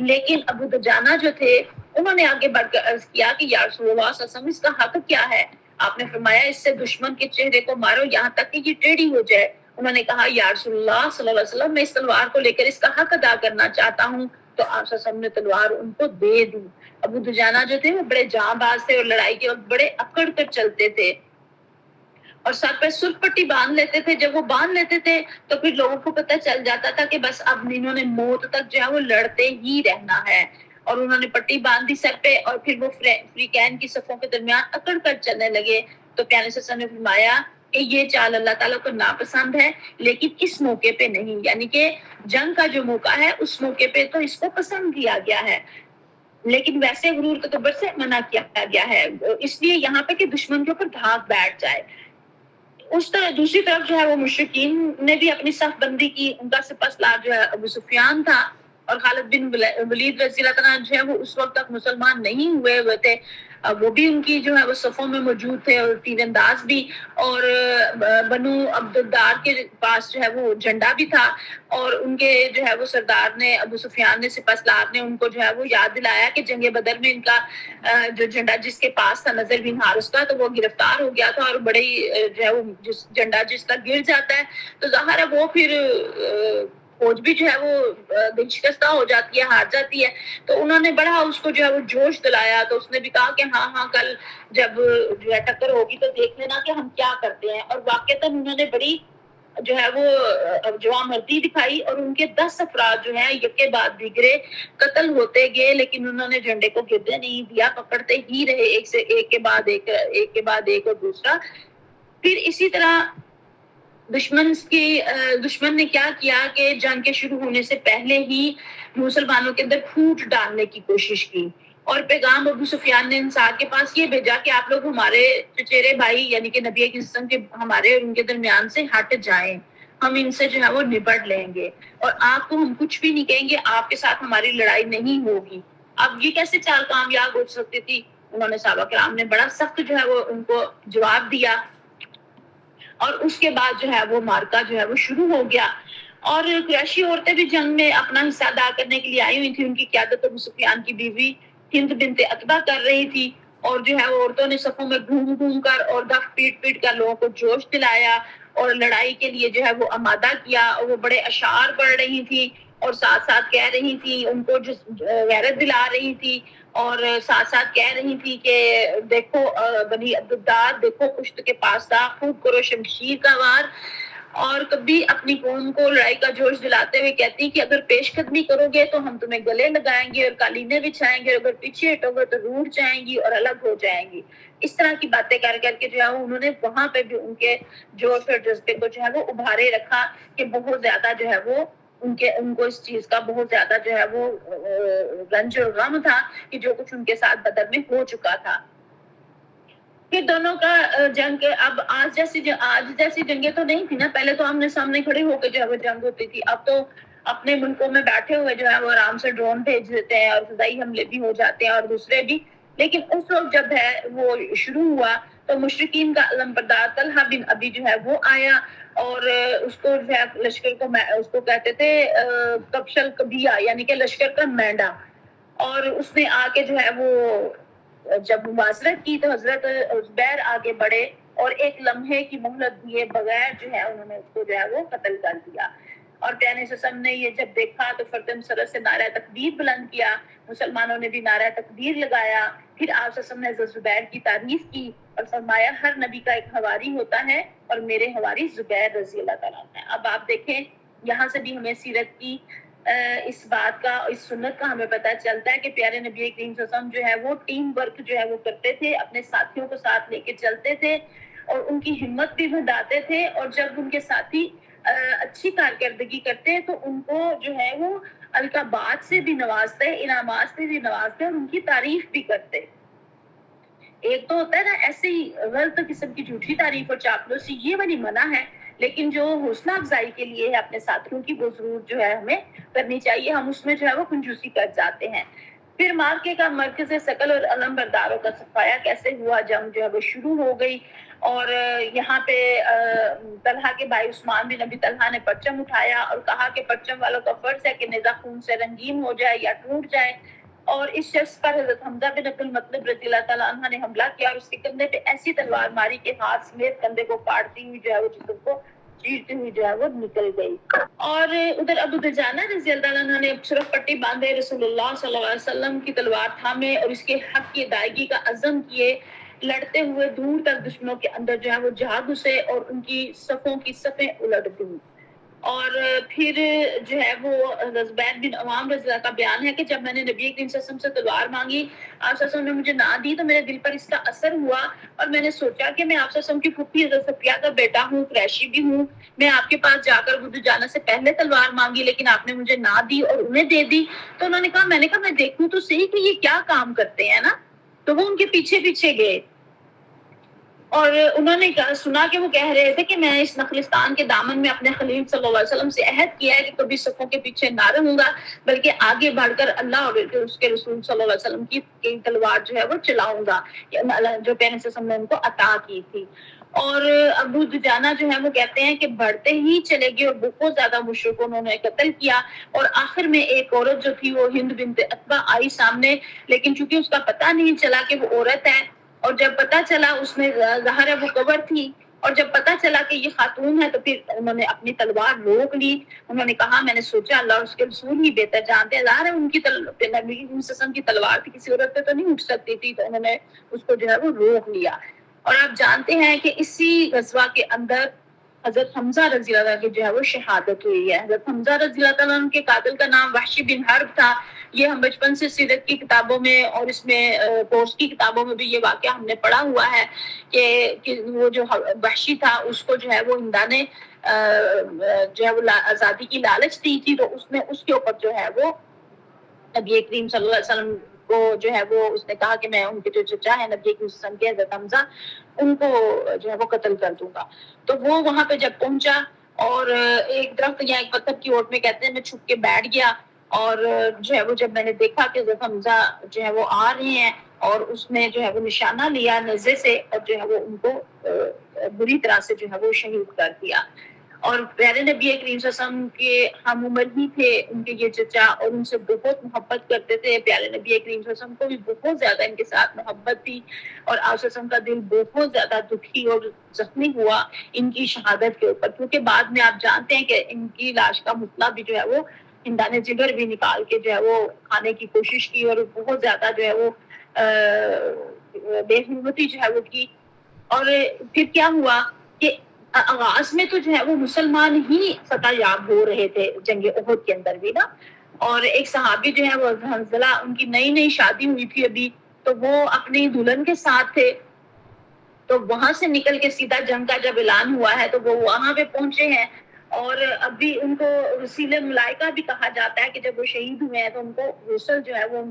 لیکن ابو دجانہ جو تھے انہوں نے آگے بڑھ کر عرض کیا کہ یا رسول اللہ صلی اللہ علیہ وسلم اس کا حق کیا ہے؟ آپ نے فرمایا اس سے دشمن کے چہرے کو مارو یہاں تک کہ یہ ٹیڑھی ہو جائے. انہوں نے کہا یا رسول اللہ صلی اللہ علیہ وسلم میں اس تلوار کو لے کر اس کا حق ادا کرنا چاہتا ہوں. تو آپ صلی اللہ علیہ وسلم نے تلوار ان کو دے دی. ابو دجانہ جو تھے وہ بڑے جاں باز تھے اور لڑائی کے وقت بڑے اکڑ کر چلتے تھے اور سر پہ سرخ پٹی باندھ لیتے تھے. جب وہ باندھ لیتے تھے تو پھر لوگوں کو پتہ چل جاتا تھا کہ بس اب انہوں نے موت تک جو ہے وہ لڑتے ہی رہنا ہے. اور انہوں نے پٹی باندھ دی سر پہ اور پھر وہ فریقین کی صفوں کے درمیان اکڑ کر چلنے لگے. تو پیارے صلی اللہ علیہ وسلم نے فرمایا کہ یہ چال اللہ تعالیٰ کو ناپسند ہے لیکن اس موقع پہ نہیں، یعنی کہ جنگ کا جو موقع ہے اس موقع پہ تو اس کو پسند کیا گیا ہے لیکن ویسے غرور تکبر سے منع کیا گیا ہے، اس لیے یہاں پہ کہ دشمن کے اوپر دھاک بیٹھ جائے. اس طرح دوسری طرف جو ہے وہ مشرکین نے بھی اپنی صف بندی کی. ان کا سپہ سالار جو ہے ابو سفیان تھا اور خالد بن ولید رضی اللہ تعالیٰ جو ہے وہ اس وقت تک مسلمان نہیں ہوئے تھے، وہ بھی ان کی جو ہے وہ صفوں میں موجود تھے اور تیر انداز بھی. اور بنو عبدالدار کے پاس جو ہے وہ جھنڈا بھی تھا اور ان کے جو ہے وہ سردار نے ابو سفیان نے سپہ سالار نے ان کو جو ہے وہ یاد دلایا کہ جنگ بدر میں ان کا جو جھنڈا جس کے پاس تھا نظر بن حارث کا تو وہ گرفتار ہو گیا تھا اور بڑی جو ہے وہ جس جھنڈا جس کا گر جاتا ہے تو ظاہر ہے وہ پھر فوج بھی جو ہے وہ دل شکستہ ہو جاتی ہے، ہار جاتی ہے. تو انہوں نے بڑا اس کو جو ہے وہ جوش دلایا. تو اس نے بھی کہا کہ ہاں کل جب جو ہے ٹکر ہوگی تو دیکھ لینا کہ ہم کیا کرتے ہیں. اور واقعتاً انہوں نے بڑی جو ہے وہ جوامردی دکھائی اور ان کے 10 افراد جو ہیں یک کے بعد دیگرے قتل ہوتے گئے لیکن انہوں نے جھنڈے کو گرنے نہیں دیا، پکڑتے ہی رہے ایک کے بعد ایک اور دوسرا. پھر اسی طرح دشمن نے کیا کیا کہ جنگ کے شروع ہونے سے پہلے ہی مسلمانوں کے اندر پھوٹ ڈالنے کی کوشش کی اور پیغام ابو سفیان نے انصار کے پاس یہ بھیجا کہ آپ لوگ ہمارے چچیرے بھائی یعنی کہ نبی کے جسم کے ہمارے اور ان کے درمیان سے ہٹ جائیں، ہم ان سے جو ہے وہ نبٹ لیں گے اور آپ کو ہم کچھ بھی نہیں کہیں گے، آپ کے ساتھ ہماری لڑائی نہیں ہوگی. اب یہ کیسے چال کامیاب ہو سکتی تھی؟ انہوں نے صحابہ کرام نے بڑا سخت جو ہے وہ ان کو جواب دیا اور اس کے بعد جو ہے وہ مارکا جو ہے وہ شروع ہو گیا. اور قریشی عورتیں بھی جنگ میں اپنا حصہ ادا کرنے کے لیے آئی ہوئی تھی. ان کی قیادت ابو سفیان کی بیوی ہند بنت عتبہ کر رہی تھی، اور جو ہے وہ عورتوں نے صفوں میں گھوم گھوم کر اور دف پیٹ پیٹ کر لوگوں کو جوش دلایا اور لڑائی کے لیے جو ہے وہ آمادہ کیا. اور وہ بڑے اشعار پڑھ رہی تھی اور ساتھ ساتھ کہہ رہی تھی، ان کو جو غیرت دلا رہی تھی، اور ساتھ ساتھ کہہ رہی تھی کہ دیکھو بنی عبدالدار، دیکھو پشت کے پاس تھا، خوب کرو شمشیر کا وار. اور کبھی اپنی قوم کو لڑائی کا جوش دلاتے ہوئے کہتی کہ اگر پیش قدمی کرو گے تو ہم تمہیں گلے لگائیں گے اور قالینیں بچھائیں گے، اور اگر پیچھے ہٹو گے تو روٹ جائیں گی اور الگ ہو جائیں گی. اس طرح کی باتیں کر کر کے جو ہے انہوں نے وہاں پہ بھی ان کے جوش اور جذبے کو جو ہے وہ ابھارے رکھا کہ بہت زیادہ جو ہے وہ ان کو اس چیز کا بہت زیادہ جو ہے وہ رنج اور غم تھا کہ جو کچھ ان کے ساتھ بدر میں ہو چکا تھا. پھر دونوں کا جنگ اب آج جیسی جنگیں تو نہیں تھی نا. پہلے تو آمنے سامنے کھڑے ہو کے جو ہے وہ جنگ ہوتی تھی. اب تو اپنے ملکوں میں بیٹھے ہوئے جو ہے وہ آرام سے ڈرون بھیج دیتے ہیں اور فضائی حملے بھی ہو جاتے ہیں اور دوسرے بھی. لیکن اس وقت جب ہے وہ شروع ہوا تو مشرکین کا علمبردار طلحہ بن ابی جو ہے وہ آیا، اور اس کو جو ہے لشکر کو اس کو کہتے تھے کبشل کبیا، یعنی کہ لشکر کا مینڈا. اور اس نے آ کے جو ہے وہ جب معذرت کی تو حضرت زبیر آگے بڑھے اور ایک لمحے کی مہلت دیے بغیر جو ہے انہوں نے اس کو جو ہے وہ قتل کر دیا. اور پیارے وسلم نے یہ جب دیکھا تو فرد مسرت سے نعرہ تکبیر بلند کیا، مسلمانوں نے بھی نعرہ تکبیر لگایا. پھر آپ وسلم نے زبیر کی تعریف کی اور فرمایا ہر نبی کا ایک حواری ہوتا ہے اور میرے حواری زبیر رضی اللہ تعالیٰ عنہ. اب آپ دیکھیں یہاں سے بھی ہمیں سیرت کی اس بات کا، اس سنت کا ہمیں پتہ چلتا ہے کہ پیارے نبی کریم صلی اللہ علیہ وسلم جو ہے وہ ٹیم ورک جو ہے وہ کرتے تھے، اپنے ساتھیوں کو ساتھ لے کے چلتے تھے اور ان کی ہمت بھی بڑھاتے تھے. اور جب ان کے ساتھی اچھی کارکردگی کرتے تو ان کو جو ہے وہ القابات سے بھی نوازتے، انعامات سے بھی نوازتے اور ان کی تعریف بھی کرتے. ایک تو ہوتا ہے نا ایسے ہی غلط قسم کی جھوٹی تعریف اور چاپلوسی، یہ والی منع ہے، لیکن جو حوصلہ افزائی کے لیے ہے اپنے ساتھیوں کی وہ ضرور جو ہے ہمیں کرنی چاہیے. ہم اس میں جو ہے وہ کنجوسی کر جاتے ہیں. پھر مارکے کا مرکز ثقل اور علمبرداروں کا صفایا کیسے ہوا، جنگ جو ہے وہ شروع ہو گئی. اور یہاں پہ طلحہ کے بھائی عثمان بن ابی طلحہ نے پرچم اٹھایا اور کہا کہ پرچم والوں کا فرض ہے کہ نیزہ خون سے رنگین ہو جائے یا ٹوٹ جائے. اور اس شخص پر حضرت حمزہ بن عبد المطلب رضی اللہ تعالیٰ عنہ نے حملہ کیا اور اس کے کندھے پہ ایسی تلوار ماری کہ ہاتھ سمیت کندھے کو کاٹتی ہوئی جو ہے وہ جسم کو چیرتی ہوئی جو ہے وہ نکل گئی. اور ادھر ابو دجانہ رضی اللہ عنہ نے سرخ پٹی باندھے رسول اللہ صلی اللہ علیہ وسلم کی تلوار تھامے اور اس کے حق کی ادائیگی کا عزم کیے. لڑتے ہوئے دور تک دشمنوں کے اندر جو ہے وہ جا گھسے اور ان کی صفوں کی صفیں الٹ گئیں. اور پھر جو ہے وہ زبیر بن عوام رضی اللہ کا بیان ہے کہ جب میں نے نبی کریم صلی اللہ علیہ وسلم سے تلوار مانگی، آپ صلی اللہ علیہ وسلم نے مجھے نہ دی تو میرے دل پر اس کا اثر ہوا اور میں نے سوچا کہ میں آپ صلی اللہ علیہ وسلم کی پھوپھی حضرت صفیہ کا بیٹا ہوں، قریشی بھی ہوں، میں آپ کے پاس جا کر ابو دجانہ سے پہلے تلوار مانگی لیکن آپ نے مجھے نہ دی اور انہیں دے دی. تو انہوں نے کہا میں دیکھوں تو صحیح کہ یہ کیا کام کرتے ہیں نا. تو وہ ان کے پیچھے پیچھے گئے اور انہوں نے سنا کہ وہ کہہ رہے تھے کہ میں اس نخلستان کے دامن میں اپنے خلیل صلی اللہ علیہ وسلم سے عہد کیا ہے کہ کبھی صفوں کے پیچھے نہ رہوں گا بلکہ آگے بڑھ کر اللہ اور اس کے رسول صلی اللہ علیہ وسلم کی تلوار جو ہے وہ چلاؤں گا، جو پیغمبر صلی اللہ علیہ وسلم نے ان کو عطا کی تھی. اور ابو دجانہ جو ہے وہ کہتے ہیں کہ بڑھتے ہی چلے گئے اور بہت زیادہ مشرکوں انہوں نے قتل کیا. اور آخر میں ایک عورت جو تھی وہ ہند بنت عتبہ آئی سامنے، لیکن چونکہ اس کا پتہ نہیں چلا کہ وہ عورت ہے، اور جب پتہ چلا اس میں ظاہر ہے وہ قبر تھی، اور جب پتہ چلا کہ یہ خاتون ہے تو پھر انہوں نے اپنی تلوار روک لی. انہوں نے کہا میں نے سوچا اللہ اور اس کے رسول ہی بہتر جانتے ہیں، ظاہر ہے ان کی نبی وسلم کی تلوار تھی، کسی عورت پہ تو نہیں اٹھ سکتی تھی، تو انہوں نے اس کو جو ہے وہ روک لیا. اور آپ جانتے ہیں کہ اسی غزوہ کے اندر حضرت حمزہ رضی اللہ عنہ کی جو ہے وہ شہادت ہوئی ہے. حضرت حمزہ رضی اللہ تعالیٰ عنہ کے قاتل کا نام وحشی بن حرب تھا. یہ ہم بچپن سے سیرت کی کتابوں میں اور اس میں کورس کی کتابوں میں بھی یہ واقعہ ہم نے پڑھا ہوا ہے کہ وہ جو وحشی تھا اس کو جو ہے وہ ہندا نے جو ہے وہ آزادی کی لالچ دی تھی، تو اس نے اس کے اوپر جو ہے وہ نبی کریم صلی اللہ علیہ وسلم کو جو ہے وہ اس نے کہا کہ میں ان کے جو چچا ہیں نبی کریم صلی اللہ علیہ وسلم کے حضرت حمزہ ان کو جو ہے وہ قتل کر دوں گا. تو وہ وہاں پہ جب پہنچا اور ایک درخت یا ایک پتھر کی اوٹ میں کہتے ہیں میں چھپ کے بیٹھ گیا، اور جو ہے وہ جب میں نے دیکھا کہ حضرت حمزہ جو ہے وہ آ رہے ہیں اور اس نے جو ہے وہ نشانہ لیا نیزے سے اور جو ہے وہ ان کو بری طرح سے جو ہے وہ شہید کر دیا. اور پیارے نبی کریم صلی اللہ علیہ وسلم کے ہم عمر ہی تھے ان کے یہ چچا، اور ان سے بہت محبت کرتے تھے. پیارے نبی کریم صلی اللہ علیہ وسلم کو بھی بہت زیادہ ان کے ساتھ محبت تھی، اور آپ صلی اللہ علیہ وسلم کا دل بہت زیادہ دکھی اور زخمی ہوا ان کی شہادت کے اوپر، کیونکہ بعد میں آپ جانتے ہیں کہ ان کی لاش کا مطلع بھی جو ہے وہ ہندان جگر بھی نکال کے جو ہے وہ کھانے کی کوشش کی، اور بہت زیادہ جو ہے وہ بے حرمتی جو ہے وہ کی. اور پھر کیا ہوا کہ آغاز میں تو جو ہے وہ مسلمان ہی فتح یاب ہو رہے تھے جنگ احد کے اندر بھی نا. اور ایک صحابی جو ہے وہ حنظلہ، ان کی نئی نئی شادی ہوئی تھی ابھی، تو وہ اپنی دلہن کے ساتھ تھے، تو وہاں سے نکل کے سیدھا جنگ کا جب اعلان ہوا ہے تو وہ وہاں پہ پہنچے ہیں. اور ابھی ان کو رسیل ملائکہ بھی کہا جاتا ہے کہ جب وہ شہید ہوئے ہیں تو ان کو رسل جو ہے وہ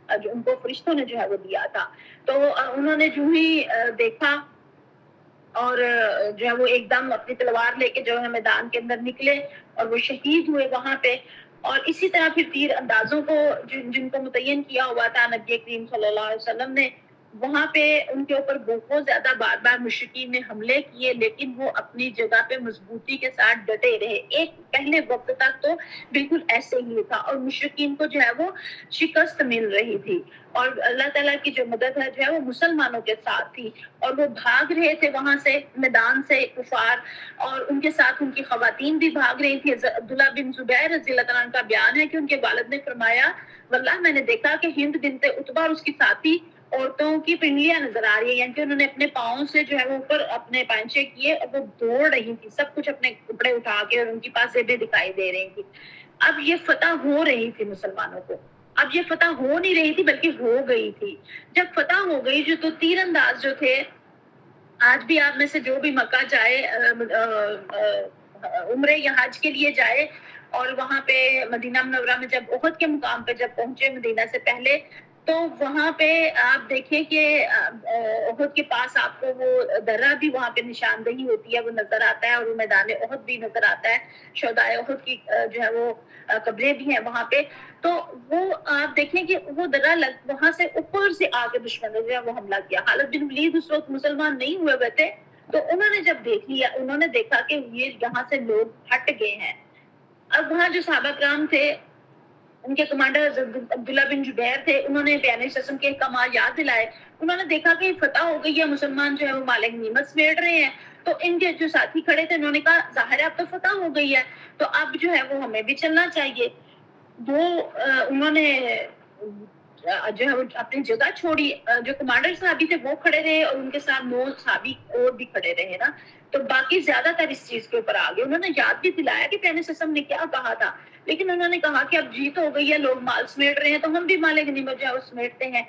ان کو فرشتوں نے جو ہے وہ دیا تھا. تو انہوں نے جو ہی دیکھا اور جو ہے وہ ایک دم اپنی تلوار لے کے جو ہے میدان کے اندر نکلے اور وہ شہید ہوئے وہاں پہ. اور اسی طرح پھر تیر اندازوں کو جن کو متعین کیا ہوا تھا نبی کریم صلی اللہ علیہ وسلم نے، وہاں پہ ان کے اوپر بہت زیادہ بار بار مشرکین نے حملے کیے، لیکن وہ اپنی جگہ پہ مضبوطی کے ساتھ ڈٹے رہے. ایک پہلے وقت تک تو بالکل ایسے ہی تھا، اور مشرکین کو جو ہے وہ شکست مل رہی تھی، اور اللہ تعالیٰ کی جو مدد ہے جو ہے وہ مسلمانوں کے ساتھ تھی. اور وہ بھاگ رہے تھے وہاں سے میدان سے کفار، اور ان کے ساتھ ان کی خواتین بھی بھاگ رہی تھی. عبداللہ بن زبیر رضی اللہ تعالیٰ عنہ کا بیان ہے کہ ان کے والد نے فرمایا، واللہ میں نے دیکھا کہ ہند بنت عتبہ اور اس کی ساتھی عورتوں کی پنڈلیاں نظر آ رہی ہیں، یعنی کہ انہوں نے اپنے پاؤں سے جو ہے وہ اوپر اپنے پائنچے کیے اور وہ دوڑ رہی تھی، سب کچھ اپنے کپڑے اٹھا کے، اور ان کی پاس زیبیں دکھائی دے رہی تھی. اب یہ فتح ہو رہی تھی مسلمانوں کو، اب یہ فتح ہو نہیں رہی تھی بلکہ ہو گئی تھی. جب فتح ہو گئی جو تو تیر انداز جو تھے، آج بھی آپ میں سے جو بھی مکہ جائے عمرے یا حج کے لیے جائے، اور وہاں پہ مدینہ منورہ میں جب احد کے مقام پہ جب پہنچے مدینہ سے پہلے، تو وہاں پہ آپ دیکھیں کہ احد کے پاس آپ کو وہ درہ بھی وہاں پہ نشاندہی ہوتی ہے، وہ نظر آتا ہے، اور وہ میدان احد بھی نظر آتا ہے، شہدائے احد کی جو ہے وہ قبریں بھی ہیں وہاں پہ. تو وہ آپ دیکھیں کہ وہ درہ وہاں سے اوپر سے آ کے دشمن نے جو ہے وہ حملہ کیا. خالد بن ولید اس وقت مسلمان نہیں ہوئے ہوئے تھے، تو انہوں نے جب دیکھ لیا، انہوں نے دیکھا کہ یہ یہاں سے لوگ ہٹ گئے ہیں. اب وہاں جو صحابہ کرام تھے، ان کے کمانڈر عبداللہ بن جبیر تھے، انہوں نے پیارے قسم کے احکامات یاد دلائے. انہوں نے دیکھا کہ فتح ہو گئی ہے، مسلمان جو ہے وہ مال غنیمت سمیٹ رہے ہیں. تو ان کے جو ساتھی کھڑے تھے انہوں نے کہا ظاہر ہے اب تو فتح ہو گئی ہے، تو اب جو ہے وہ ہمیں بھی چلنا چاہیے. وہ انہوں نے جو ہے وہ اپنی جگہ چھوڑی. جو کمانڈر صحابی تھے وہ کھڑے رہے، اور ان کے ساتھ 9 صحابی اور بھی کھڑے رہے نا. تو باقی زیادہ تر اس چیز کے اوپر آ گئے. انہوں نے یاد بھی دلایا کہ پیارے قسم نے کیا کہا تھا، لیکن انہوں نے کہا کہ اب جیت ہو گئی ہے، لوگ مال سمیٹ رہے ہیں تو ہم بھی مال غنیمت جو ہے وہ سمیٹتے ہیں.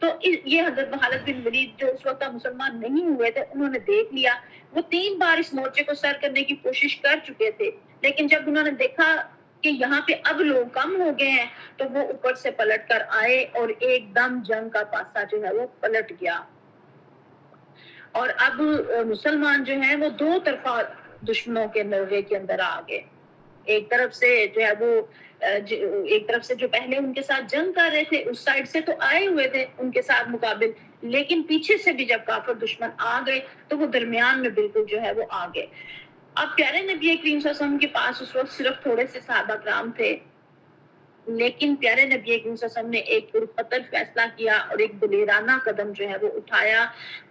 تو یہ حضرت خالد بن ولید جو اس وقت مسلمان نہیں ہوئے تھے، انہوں نے دیکھ لیا. وہ 3 بار اس مورچے کو سر کرنے کی کوشش کر چکے تھے، لیکن جب انہوں نے دیکھا کہ یہاں پہ اب لوگ کم ہو گئے ہیں، تو وہ اوپر سے پلٹ کر آئے، اور ایک دم جنگ کا پاسا جو ہے وہ پلٹ گیا. اور اب مسلمان جو ہیں وہ 2 طرفہ دشمنوں کے نروے کے اندر آ گئے. ایک طرف سے جو ہے وہ ایک طرف سے جو پہلے ان کے ساتھ جنگ کر رہے تھے اس سائڈ سے تو آئے ہوئے تھے ان کے ساتھ مقابل، لیکن پیچھے سے بھی جب کافر دشمن آ گئے تو وہ درمیان میں بالکل جو ہے وہ آ گئے. اب پیارے نبی کریم صلی اللہ علیہ وسلم کے پاس اس وقت صرف تھوڑے سے صحابہ کرام تھے، لیکن پیارے نبی کریم صلی اللہ علیہ وسلم نے ایک پرخطر فیصلہ کیا اور ایک دلیرانہ قدم جو ہے وہ اٹھایا.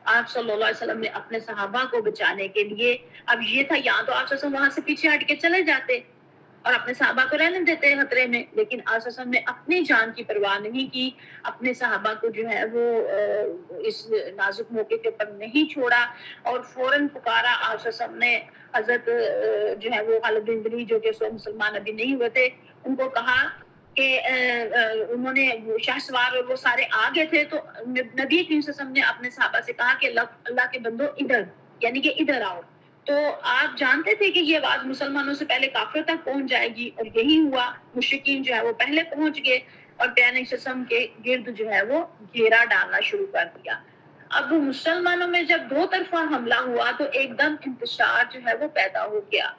آپ صلی اللہ علیہ وسلم نے اپنے صحابہ کو بچانے کے لیے، اب یہ تھا یا تو آپ صلی اللہ علیہ وسلم وہاں سے پیچھے ہٹ کے چلے جاتے اور اپنے صحابہ کو رہنے دیتے خطرے میں، لیکن آپ صلی اللہ علیہ وسلم نے اپنی جان کی پرواہ نہیں کی، اپنے صحابہ کو جو ہے وہ اس نازک موقع کے اوپر نہیں چھوڑا، اور فوراً پکارا. آپ صلی اللہ علیہ وسلم نے حضرت جو ہے وہ خالد بن ولید جو کہ سو مسلمان ابھی نہیں ہوئے تھے ان کو کہا کہ انہوں نے شاہ سوار اور وہ سارے آ گئے تھے، تو نبی کریم صلی اللہ علیہ وسلم نے اپنے صحابہ سے کہا کہ اللہ کے بندو ادھر، یعنی کہ ادھر آؤ. تو آپ جانتے تھے کہ یہ آواز مسلمانوں سے پہلے کافر تک پہنچ جائے گی، اور یہی ہوا. مشرکین جو ہے وہ پہلے پہنچ گئے اور پیارے قسم کے گرد جو ہے وہ گھیرا ڈالنا شروع کر دیا. اب مسلمانوں میں جب 2 طرفہ حملہ ہوا تو ایک دم انتشار جو ہے وہ پیدا ہو گیا،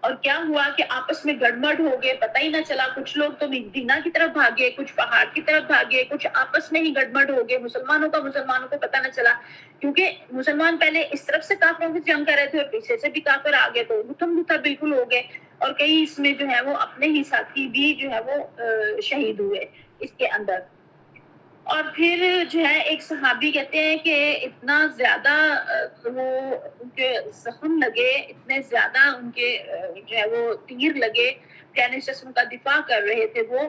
اور کیا ہوا کہ آپس میں گڑبڑ ہو گئے، پتہ ہی نہ چلا، کچھ لوگ تو مدینہ کی طرف بھاگے، کچھ پہاڑ کی طرف بھاگے، کچھ آپس میں ہی گڑبڑ ہو گئے، مسلمانوں کو پتہ نہ چلا، کیونکہ مسلمان پہلے اس طرف سے کافروں کی جنگ کر رہے تھے اور پیچھے سے بھی کافر آ گئے، تو گتھم گتھا بالکل ہو گئے، اور کئی اس میں جو ہے وہ اپنے ہی ساتھی بھی جو ہے وہ شہید ہوئے اس کے اندر۔ اور پھر جو ہے ایک صحابی کہتے ہیں کہ اتنا زیادہ وہ ان کے زخم لگے، اتنے زیادہ ان کے جو ہے وہ تیر لگے، پیارے جسم کا دفاع کر رہے تھے وہ،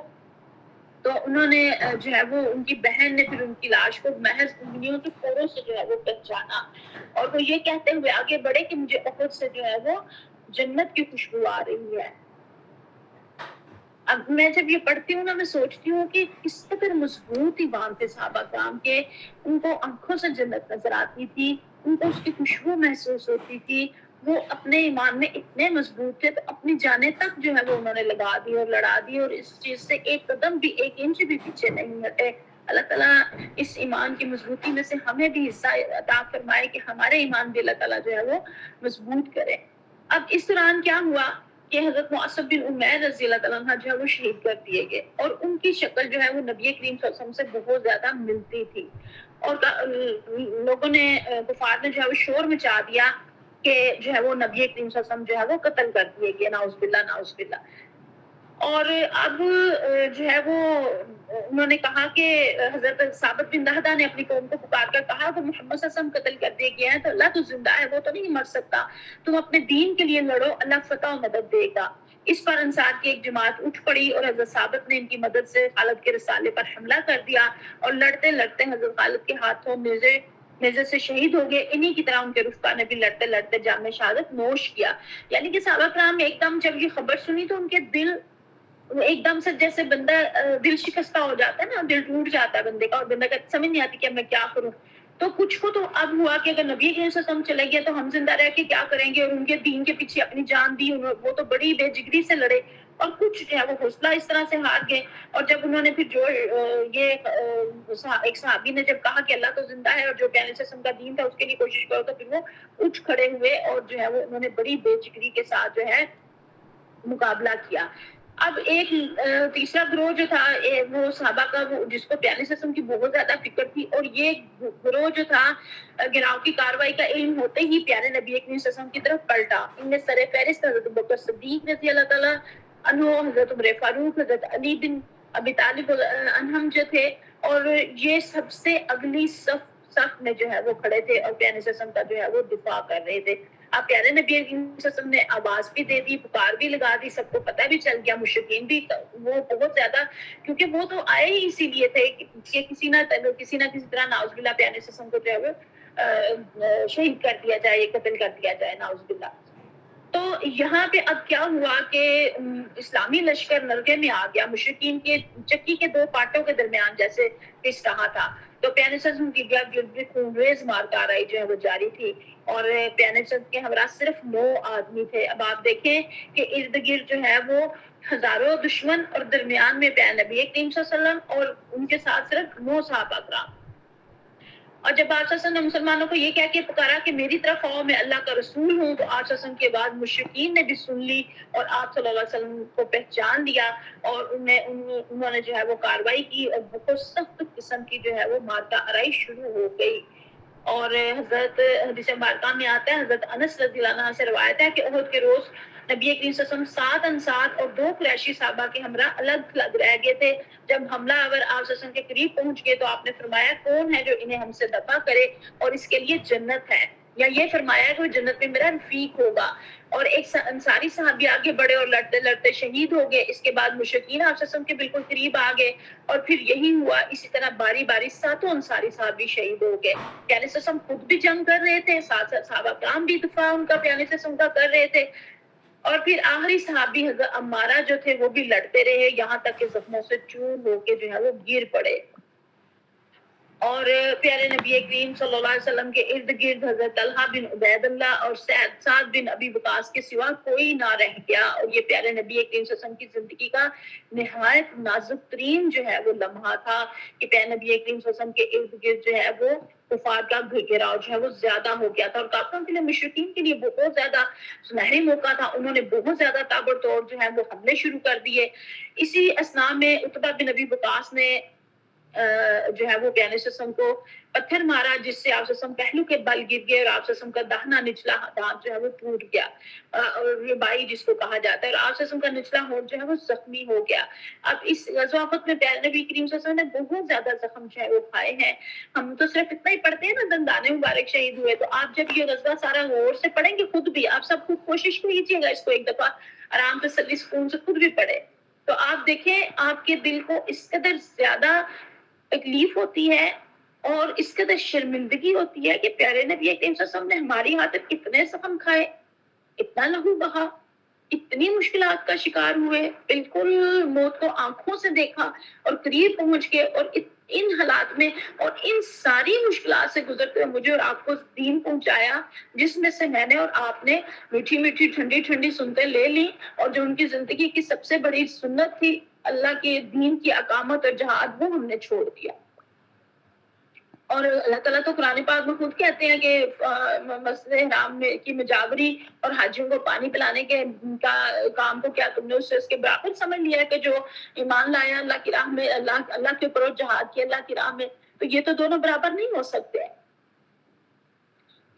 تو انہوں نے جو ہے وہ ان کی بہن نے پھر ان کی لاش کو محض انگلیوں کے پھوڑوں سے جو ہے وہ پہچانا، اور وہ یہ کہتے ہوئے آگے بڑھے کہ مجھے احد سے جو ہے وہ جنت کی خوشبو آ رہی ہے۔ اب میں جب یہ پڑھتی ہوں نا، میں سوچتی ہوں کہ کس قدر مضبوط ایمان تھے صحابہ کرام کے، ان کو آنکھوں سے جنت نظر آتی تھی، ان کو اس کی خوشبو محسوس ہوتی تھی، وہ اپنے ایمان میں اتنے مضبوط تھے، تو اپنی جانیں تک جو ہے وہ انہوں نے لگا دی اور لڑا دی، اور اس چیز سے ایک قدم بھی، ایک انچ بھی پیچھے نہیں ہٹے۔ اللہ تعالیٰ اس ایمان کی مضبوطی میں سے ہمیں بھی حصہ عطا فرمائے کہ ہمارے ایمان بھی اللہ تعالیٰ جو ہے وہ مضبوط کرے۔ اب اس دوران کیا ہوا کہ حضرت مصعب بن عمیر رضی اللہ تعالیٰ عنہ جو ہے وہ شہید کر دیے گئے، اور ان کی شکل جو ہے وہ نبی کریم صلی اللہ علیہ وسلم سے بہت زیادہ ملتی تھی، اور لوگوں نے، کفار نے جو ہے وہ شور مچا دیا کہ جو ہے وہ نبی کریم صلی اللہ علیہ وسلم جو ہے وہ قتل کر دیے گئے، نعوذ باللہ نعوذ باللہ۔ اور اب جو ہے وہ انہوں نے کہا کہ حضرت ثابت بن دہدہ نے اپنی قوم کو پکار کر کہا کہ محمد صلی اللہ علیہ وسلم قتل کر دیے گئے ہیں، تو اللہ تو زندہ ہے، وہ تو نہیں مر سکتا، تم اپنے دین کے لیے لڑو، اللہ فتح و مدد دے گا۔ اس پر انصار کی ایک جماعت اٹھ پڑی اور حضرت ثابت نے ان کی مدد سے خالد کے رسالے پر حملہ کر دیا، اور لڑتے لڑتے حضرت خالد کے ہاتھوں نیزے سے شہید ہو گئے۔ انہی کی طرح ان کے رفقا نے بھی لڑتے لڑتے جام شہادت نوش کیا۔ یعنی کہ صحابہ کرام ایک دم جب یہ خبر سنی تو ان کے دل ایک دم سے، جیسے بندہ دل شکستہ ہو جاتا ہے نا، دل ٹوٹ جاتا ہے بندے کا، اور بندہ کا سمجھ نہیں آتی کہ میں کیا کروں۔ تو کچھ کو تو اب ہوا کہ اگر نبی کریم صلی اللہ علیہ وسلم چلے گئے تو ہم زندہ رہ کے کیا کریں گے، اور ان کے دین کے پیچھے اپنی جان دی، وہ تو بڑی بے جگری سے لڑے، اور کچھ جو ہے وہ حوصلہ اس طرح سے ہار گئے۔ اور جب انہوں نے پھر جو یہ ایک صحابی نے جب کہا کہ اللہ تو زندہ ہے اور جو پیارے وسلم کا دین تھا اس کے لیے کوشش کرو، تو پھر وہ اٹھ کھڑے ہوئے اور جو ہے وہ انہوں نے بڑی بے جگری کے ساتھ جو ہے مقابلہ کیا۔ اب ایک تیسرا گروہ جو تھا وہ صحابہ کا، جس کو پیارے وسلم کی بہت زیادہ فکر تھی، اور یہ گروہ جو تھا گراؤ کی کاروائی کا علم ہوتے ہی پیارے نبی کریم صلی اللہ علیہ وسلم کی طرف پلٹا۔ ان میں سر فہرست حضرت بکر صدیق رضی اللہ تعالیٰ عنہ، حضرت عمر فاروق، حضرت علی بن ابی طالب عنہم جو تھے، اور یہ سب سے اگلی صف میں جو ہے وہ کھڑے تھے اور پیارے وسلم کا جو ہے وہ دفاع کر رہے تھے۔ اب پیارے نبی صلی اللہ علیہ وسلم نے آواز بھی دے دی، پکار بھی لگا دی، سب کو پتہ بھی چل گیا، مشرکین بھی وہ بہت زیادہ، کیونکہ وہ تو آئے ہی اسی لیے تھے کہ کسی نہ کسی طرح نعوذ باللہ پیارے وسلم کو جو ہے وہ شہید کر دیا جائے، قتل کر دیا جائے، نعوذ باللہ۔ تو یہاں پہ اب کیا ہوا کہ اسلامی لشکر نرگے میں آ گیا، مشرکین کے چکی کے دو پارٹوں کے درمیان جیسے پس رہا تھا، تو پیارے وسلم کی گرد خونریز مار کاروائی جو ہے وہ جاری تھی، اور پیارے وسلم کے ہمراہ صرف 9 آدمی تھے۔ اب آپ دیکھیں کہ ارد گرد جو ہے وہ ہزاروں دشمن، اور درمیان میں پیارے نبی کریم صلی اللہ علیہ وسلم اور ان کے ساتھ صرف 9 صحابہ کرام۔ اور جب آپ صلی اللہ علیہ وسلم نے مسلمانوں کو یہ کہہ کے پکارا کہ میری طرف آؤ، میں اللہ کا رسول ہوں، تو آپ صلی اللہ علیہ وسلم کے بعد مشرکین نے بھی سن لی اور آپ صلی اللہ علیہ وسلم کو پہچان لیا، اور انہوں نے جو ہے وہ کاروائی کی، اور بہت سخت قسم کی جو ہے وہ مارکہ آرائی شروع ہو گئی۔ اور حضرت حدیث مبارکہ میں آتا ہے، حضرت انس رضی اللہ عنہ سے روایت ہے کہ احد کے روز نبی کریم صلی اللہ علیہ وسلم 7 انصار اور 2 قریشی صحابہ کے ہمراہ الگ الگ رہ گئے تھے۔ جب حملہ آور آپ صلی اللہ علیہ وسلم کے قریب پہنچ گئے تو آپ نے فرمایا کون ہے جو انہیں ہم سے دفع کرے اور اس کے لیے جنت ہے، یا یہ فرمایا کہ وہ جنت میں میرا رفیق ہوگا۔ اور ایک انصاری صحابی آگے بڑھے اور لڑتے لڑتے شہید ہو گئے۔ اس کے بعد مشرکین آپ صلی اللہ علیہ وسلم کے بالکل قریب آ گئے، اور پھر یہی ہوا، اسی طرح باری باری 7 انصاری صحابی شہید ہو گئے۔ پیارے صلی اللہ علیہ وسلم خود بھی جنگ کر رہے تھے، ساتھ ساتھ صحابہ کرام بھی دفاع ان کا پیارے صلی اللہ علیہ وسلم کا کر رہے تھے، اور پھر آخری صحابی حضرت عمارہ جو تھے وہ بھی لڑتے رہے، یہاں تک کہ زخموں سے چور ہو کے جو ہے وہ گر پڑے۔ اور پیارے نبی کریم صلی اللہ علیہ وسلم کے ارد گرد حضرت طلحہ بن عبید اللہ اور سعد بن ابی وقاص کے سوا کوئی نہ رہ گیا. اور یہ پیارے نبی کریم صلی اللہ علیہ وسلم کی زندگی کا نہایت نازک ترین جو ہے وہ لمحہ تھا کہ پیارے نبی کریم صلی اللہ علیہ وسلم کے ارد گرد جو ہے وہ کفار کا گھیراؤ جو ہے وہ زیادہ ہو گیا تھا، اور کافروں کے لیے، مشرکین کے لیے بہت زیادہ سنہری موقع تھا. انہوں نے بہت زیادہ تابڑتوڑ جو ہے وہ حملے شروع کر دیے. اسی اثناء میں عتبہ بن ابی وقاص نے جو ہے وہ پیارے وسلم کو پتھر مارا، جس سے آپ وسلم پہلو کے بل گر گئے اور آپ وسلم کا داہنا نچلا دانت جو ہے وہ ٹوٹ گیا، اور ربائی جس کو کہا جاتا ہے، اور آپ وسلم کا نچلا ہونٹ جو ہے وہ زخمی ہو گیا. اب اس غزوہ احد میں پیارے نبی کریم صلی اللہ علیہ وسلم نے بہت زیادہ زخم جو ہے وہ کھائے ہیں. ہم تو صرف اتنا ہی پڑھتے ہیں نا، دندانے مبارک شہید ہوئے، تو آپ جب یہ غزوہ سارا غور سے پڑھیں گے، خود بھی آپ سب خود کوشش کیجیے گا اس کو ایک دفعہ آرام تسلی سکون سے خود بھی پڑھے، تو آپ دیکھیں آپ کے دل کو اس قدر زیادہ تکلیف ہوتی ہے اور اس قدر شرمندگی ہوتی ہے کہ پیارے نبی کریم صلی اللہ علیہ وسلم نے ہماری خاطر کتنے زخم کھائے، اتنا لہو بہا، اتنی مشکلات کا شکار ہوئے، بالکل موت کو آنکھوں سے دیکھا اور قریب پہنچ کے، اور ان حالات میں اور ان ساری مشکلات سے گزرتے ہوئے مجھے اور آپ کو دین پہنچایا، جس میں سے میں نے اور آپ نے میٹھی میٹھی ٹھنڈی ٹھنڈی سنتے لے لی، اور جو ان کی زندگی کی سب سے بڑی سنت تھی اللہ کے دین کی اقامت اور جہاد، وہ ہم نے چھوڑ دیا. اور اللہ تعالیٰ تو قرآن پاک میں خود کہتے ہیں کہ مسجد حرام میں کی مجاوری اور حاجیوں کو پانی پلانے کے کام کو کیا تم نے اس کے برابر سمجھ لیا ہے کہ جو ایمان لایا اللہ کی راہ میں، اللہ کے اوپر جہاد کیا اللہ کی راہ میں، تو یہ تو دونوں برابر نہیں ہو سکتے.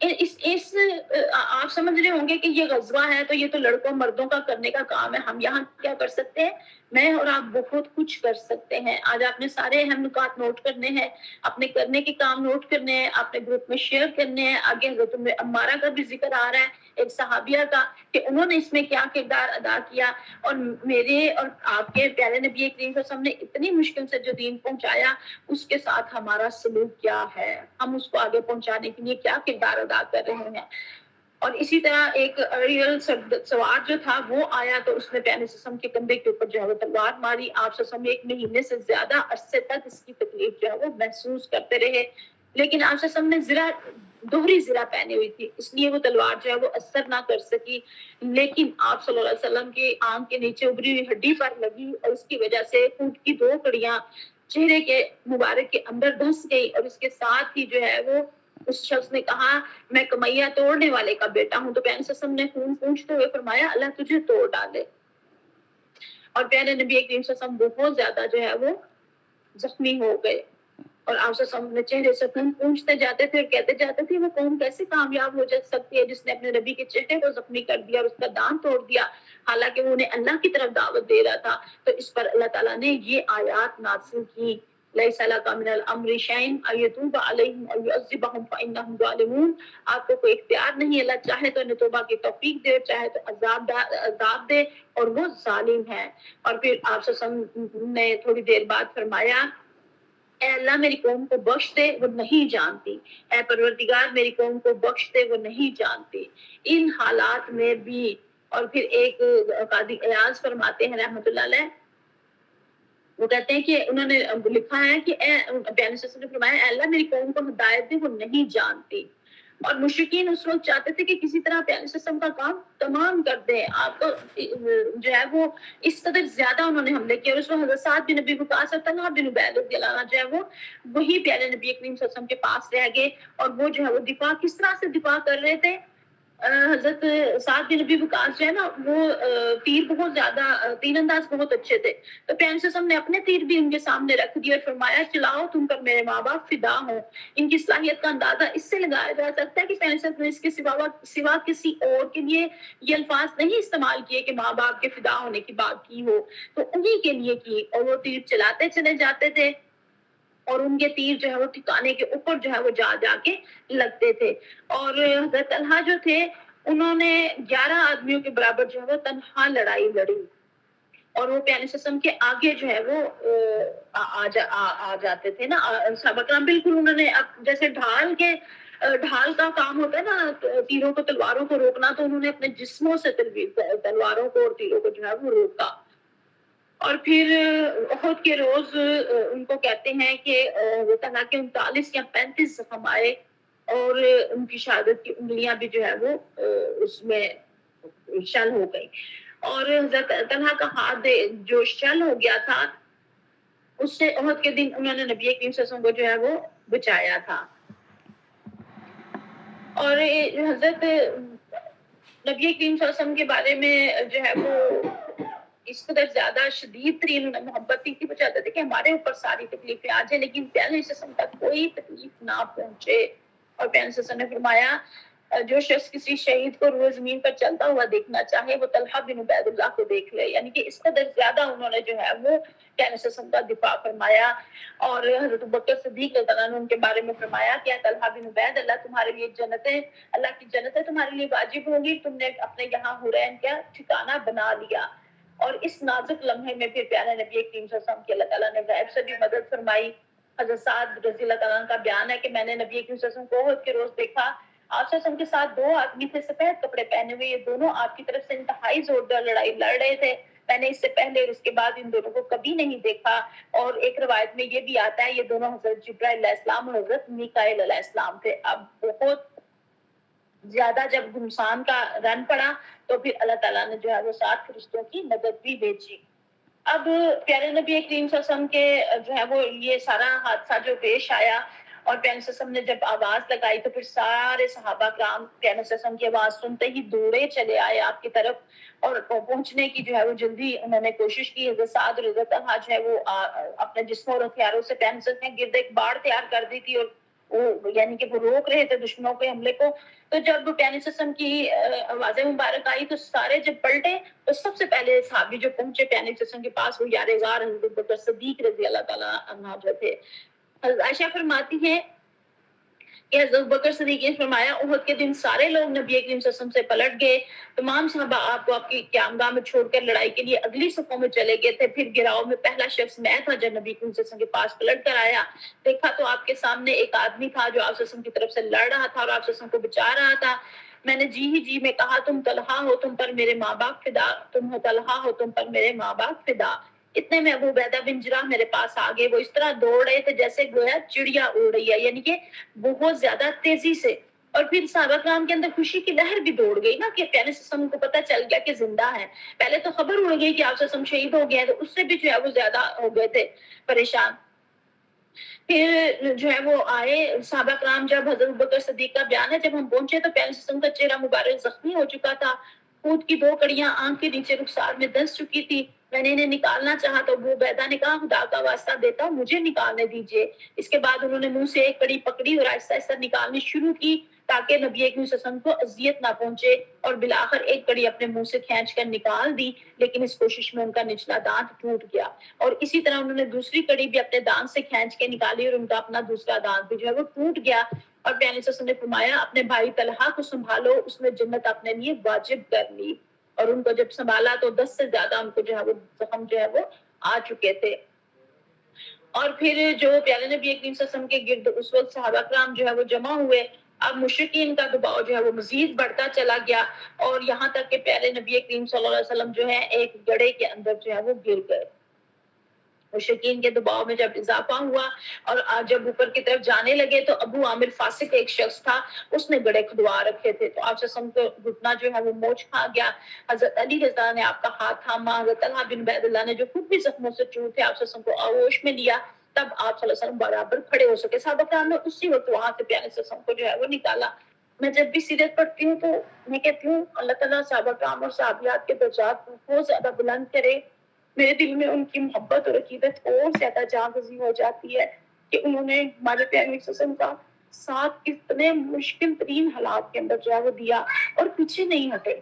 آپ سمجھ رہے ہوں گے کہ یہ غزوہ ہے تو یہ تو لڑکوں مردوں کا کرنے کا کام ہے. ہم یہاں کیا کر سکتے ہیں؟ میں اور آپ بہت کچھ کر سکتے ہیں. آج آپ نے سارے اہم نکات نوٹ کرنے ہیں، اپنے کرنے کے کام نوٹ کرنے ہیں، اپنے گروپ میں شیئر کرنے ہیں. آگے حضرت عمارہ کا بھی ذکر آ رہا ہے، ایک صحابیہ کا، کہ انہوں نے اس میں کیا کردار ادا کیا، اور میرے اور آپ کے پیارے نبی کریم صلی اللہ علیہ وسلم نے اتنی مشکل سے جو دین پہنچایا، اس کے ساتھ ہمارا سلوک کیا ہے، ہم اس کو آگے پہنچانے کے لیے کیا کردار ادا کر رہے ہیں. اور اسی طرح ایک ریل سوار جو تھا وہ آیا تو اس نے پیارے وسلم کے کندھے کے اوپر جو ہے وہ تلوار ماری. آپ وسلم ایک مہینے سے زیادہ عرصے تک اس کی تکلیف جو ہے وہ محسوس کرتے رہے، لیکن آپ وسلم نے دوہری زرہ پہنی ہوئی تھی، اس لیے وہ تلوار جو ہے وہ اثر نہ کر سکی. لیکن آپ صلی اللہ علیہ وسلم کی آنکھ کے نیچے ابری ہوئی ہڈی پر لگی، اور اس کی وجہ سے خون کی 2 کڑیاں چہرے کے مبارک کے اندر دھس گئی، اور اس کے ساتھ ہی جو ہے وہ اس شخص نے کہا میں کمیا توڑنے والے کا بیٹا ہوں. تو پیارے وسلم نے خون پوچھتے ہوئے فرمایا اللہ تجھے توڑ ڈالے. اور پیارے نبی کریم صلی اللہ علیہ وسلم بہت زیادہ جو ہے وہ زخمی ہو گئے، اور آپ صلی اللہ علیہ وسلم نے چہرے سے خون پوچھتے جاتے تھے اور کہتے جاتے تھے وہ قوم کیسے کامیاب ہو جا سکتی ہے جس نے اپنے نبی کے چہرے کو زخمی کر دیا اور اس کا دان توڑ دیا، حالانکہ وہ انہیں اللہ کی طرف دعوت دے رہا تھا. تو اس پر اللہ تعالیٰ نے یہ آیات نازل کی، لیس لک من الامر شیء ان یتوب علیہم او یعذبہم فانہم ظالمون. آپ کو کوئی اختیار نہیں، اللہ چاہے تو انہیں توبہ کی توفیق دے، چاہے تو عذاب دے، اور وہ ظالم ہے. اور پھر آپ صلی اللہ علیہ وسلم نے تھوڑی دیر بعد فرمایا اے اللہ میری قوم کو بخش دے وہ نہیں جانتی، اے پروردگار میری قوم کو بخش دے وہ نہیں جانتی. ان حالات میں بھی. اور پھر ایک قاضی ایاز فرماتے ہیں رحمۃ اللہ علیہ، وہ کہتے ہیں کہ انہوں نے لکھا ہے کہ اے پیارے نے فرمایا اے اللہ میری قوم کو ہدایت دے وہ نہیں جانتی. اور مشرکین اس وقت چاہتے تھے کہ کسی طرح پیارے وسلم کا کام تمام کر دیں. آپ کو جو ہے وہ اس قدر زیادہ انہوں نے حملے کیے، اور اس وقت حضرت سعد بن ابی وقاص اور طلحہ بن عبید رضی اللہ عنہ جو ہے وہ وہی پیارے نبی کریم صلی اللہ علیہ وسلم کے پاس رہ گئے. اور وہ جو ہے وہ دفاع کس طرح سے دفاع کر رہے تھے. حضرت سعد بن ابی وقاص جو ہے نا وہ تیر بہت زیادہ تیر انداز بہت اچھے تھے، تو پیارے وسلم نے اپنے تیر بھی ان کے سامنے رکھ دیے اور فرمایا چلاؤ تم پر میرے ماں باپ فدا ہوں. ان کی صلاحیت کا اندازہ اس سے لگایا جا سکتا ہے کہ پیارے وسلم نے اس کے سوا کسی اور کے لیے یہ الفاظ نہیں استعمال کیے کہ ماں باپ کے فدا ہونے کی بات کی ہو، تو انہی کے لیے کی. اور وہ تیر چلاتے چلے جاتے تھے، اور ان کے تیر جو ہے وہ ٹھکانے کے اوپر جو ہے وہ جا کے لگتے تھے. اور حضرت طلحہ جو تھے انہوں نے 11 آدمیوں کے برابر جو ہے وہ تنہا لڑائی لڑی، اور وہ پیارے وسلم کے آگے جو ہے وہ آ جاتے تھے نا صحابہ کرام. بالکل انہوں نے جیسے ڈھال کا کام ہوتا ہے نا تیروں کو تلواروں کو روکنا، تو انہوں نے اپنے جسموں سے تلواروں کو اور تیروں کو جو ہے وہ روکا. اور پھر احد کے روز ان کو کہتے ہیں کہ وہ کہا کہ 39 یا 35 زخم آئے اور ان کی شہادت کی انگلیاں بھی جو ہے وہ اس میں شل ہو گئی، اور حضرت طلحہ کا ہاتھ جو شل ہو گیا تھا اس سے احد کے دن انہوں نے نبی کریم صلی اللہ علیہ وسلم کو جو ہے وہ بچایا تھا۔ اور حضرت نبی کریم صلی اللہ علیہ وسلم کے بارے میں جو ہے وہ اس قدر زیادہ شدید ترین محبت تھی کہ وہ چاہتے تھے کہ ہمارے اوپر ساری تکلیفیں آ جائیں لیکن پیارے صلی اللہ علیہ وسلم تک کوئی تکلیف نہ پہنچے۔ اور پیارے صلی اللہ علیہ وسلم نے فرمایا جو شخص کسی شہید کو روئے زمین پر چلتا ہوا دیکھنا چاہے وہ طلحہ بن عبید اللہ کو دیکھ لے، یعنی کہ اس قدر زیادہ انہوں نے جو ہے وہ پیارے صلی اللہ علیہ وسلم کا دفاع فرمایا۔ اور حضرت ابوبکر صدیق رضی اللہ عنہ نے ان کے بارے میں فرمایا کہ طلحہ بن عبید اللہ تمہارے لیے جنتیں، اللہ کی جنتیں تمہارے لیے واجب ہوں گی، تم نے اپنے یہاں حرین کا ٹھکانہ بنا لیا۔ اور اس نازک لمحے میں پھر پیارے نبی کریم صلی اللہ علیہ وسلم کی اللہ تعالیٰ نے غیب سے بھی مدد فرمائی۔ حضرت سعد رضی اللہ تعالیٰ عنہ کا بیان ہے کہ میں نے نبی کریم صلی اللہ علیہ وسلم کو احد کے روز دیکھا، آپ صلی اللہ علیہ وسلم کے ساتھ 2 آدمی تھے سفید کپڑے پہنے ہوئے، یہ دونوں آپ کی طرف سے انتہائی زوردار لڑائی لڑ رہے تھے، میں نے اس سے پہلے اور اس کے بعد ان دونوں کو کبھی نہیں دیکھا۔ اور ایک روایت میں یہ بھی آتا ہے یہ دونوں حضرت جبرائیل علیہ السلام اور حضرت میکائیل علیہ السلام تھے۔ اب بہت زیادہ جب گھمسان کا رن پڑا تو پھر اللہ تعالیٰ نے جو ہے وہ 7 فرشتوں کی مدد بھی بھیجی۔ اب پیارے نبی کریم صلی اللہ علیہ وسلم کے جو ہے وہ یہ سارا حادثہ جو پیش آیا اور پیارے صلی اللہ علیہ وسلم نے جب آواز لگائی تو پھر سارے صحابہ کرام پیارے صلی اللہ علیہ وسلم کی آواز سنتے ہی دوڑے چلے آئے آپ کی طرف اور پہنچنے کی جو ہے وہ جلدی انہوں نے کوشش کی۔ حضرت سعد اور حضرت طلحہ جو ہے وہ اپنے جسموں اور ہتھیاروں سے پیارے صلی اللہ علیہ وسلم کے گرد ایک باڑ تیار کر دی تھی اور وہ یعنی کہ وہ روک رہے تھے دشمنوں کے حملے کو۔ تو جب پیارے صلی اللہ علیہ وسلم کی آواز مبارک آئی تو سارے جب پلٹے تو سب سے پہلے صحابی جو پہنچے پیارے صلی اللہ علیہ وسلم کے پاس وہ یار غار حضرت ابوبکر صدیق رضی اللہ تعالیٰ عنہ جو تھے۔ حضرت عائشہ فرماتی ہیں کہ حضرت ابوبکر صدیق نے فرمایا احد کے دن سارے لوگ نبی کریم صلی اللہ علیہ وسلم سے پلٹ گئے، تمام صحابہ آپ کو آپ کی قیامگاہ میں چھوڑ کر لڑائی کے لیے اگلی صفوں میں چلے گئے تھے، پھر گراؤ میں پہلا شخص میں تھا جب نبی کریم صلی اللہ علیہ وسلم کے پاس پلٹ کر آیا، دیکھا تو آپ کے سامنے ایک آدمی تھا جو آپ صلی اللہ علیہ وسلم کی طرف سے لڑ رہا تھا اور آپ صلی اللہ علیہ وسلم کو بچا رہا تھا۔ میں نے جی ہی جی میں کہا تم طلحہ ہو تم پر میرے ماں باپ فدا، تم ہو طلحہ ہو تم پر میرے ماں باپ فدا۔ اتنے میں ابو عبیدہ بن جراح میرے پاس آ گئے، وہ اس طرح دوڑ رہے تھے جیسے گویا چڑیا اڑ رہی ہے، یعنی کہ بہت زیادہ تیزی سے۔ اور پھر صحابہ کرام کے اندر خوشی کی لہر بھی دوڑ گئی نا کہ پیارے صلی اللہ علیہ وسلم کو پتہ چل گیا کہ زندہ ہیں۔ پہلے تو خبر اڑ گئی کہ آپ صلی اللہ علیہ وسلم شہید ہو گئے ہیں تو اس سے بھی جو ہے وہ زیادہ ہو گئے تھے پریشان۔ پھر جو ہے وہ آئے صحابہ کرام، جب حضرت ابوبکر صدیق کا بیان ہے جب ہم پہنچے تو پیارے صلی اللہ علیہ وسلم کا چہرہ مبارک زخمی ہو چکا تھا، خون کی 2 کڑیاں آنکھ کے نیچے رخسار میں دس چکی تھی۔ میں نے انہیں نکالنا چاہا تو ابو عبیدہ نے کہا خدا کا واسطہ دیتا ہوں مجھے نکالنے دیجیے۔ اس کے بعد انہوں نے منہ سے ایک کڑی پکڑی اور آہستہ آہستہ نکالنی شروع کی تاکہ نبی کریم صلی اللہ علیہ وسلم کو اذیت نہ پہنچے، اور بالآخر ایک کڑی اپنے منہ سے کھینچ کر نکال دی، لیکن اس کوشش میں ان کا نچلا دانت ٹوٹ گیا، اور اسی طرح انہوں نے دوسری کڑی بھی اپنے دانت سے کھینچ کے نکالی اور ان کا اپنا دوسرا دانت بھی جو ہے وہ ٹوٹ گیا۔ اور پیارے صلی اللہ علیہ وسلم نے فرمایا اپنے بھائی طلحہ کو سنبھالو، اس نے جنت اپنے لیے واجب کر لی۔ اور ان کو جب سنبھالا تو 10 سے زیادہ ان کو جو ہے وہ زخم جو ہے وہ آ چکے تھے۔ اور پھر جو پیارے نبی کریم صلی اللہ علیہ وسلم کے گرد اس وقت صحابہ کرام جو ہے وہ جمع ہوئے، اب مشرکین کا دباؤ جو ہے وہ مزید بڑھتا چلا گیا اور یہاں تک کہ پیارے نبی کریم صلی اللہ علیہ وسلم جو ہے ایک گڑھے کے اندر جو ہے وہ گر گئے۔ مشرکین کے دباؤ میں جب اضافہ ہوا اور جب اوپر کی طرف جانے لگے تو ابو عامر فاسق ایک شخص تھا، اس نے گڑھے کھدوا رکھے تھے تو آپ صلی اللہ علیہ وسلم کو گھٹنا جو ہے وہ موچ کھا گیا۔ حضرت علی رضی اللہ نے آپ کا ہاتھ تھاما، حضرت طلحہ بن عبید اللہ نے جو خود بھی زخموں سے چور تھے آپ صلی اللہ علیہ وسلم کو آغوش میں لیا، تب آپ صلی اللہ علیہ وسلم برابر کھڑے ہو سکے۔ صحابہ کرام نے اسی وقت وہاں سے پیارے صلی اللہ علیہ وسلم کو جو ہے وہ نکالا۔ میں جب بھی سیرت پڑھتی ہوں تو میں کہتی ہوں اللہ تعالیٰ صحابہ کرام اور صحابیات کے درجات کو زیادہ بلند کرے۔ میرے دل میں ان کی محبت اور عقیدت اور زیادہ جاں گزی ہو جاتی ہے کہ انہوں نے ہمارے پیارے قسم کا ساتھ کتنے مشکل ترین حالات کے اندر جو ہے وہ دیا اور پیچھے نہیں ہٹے،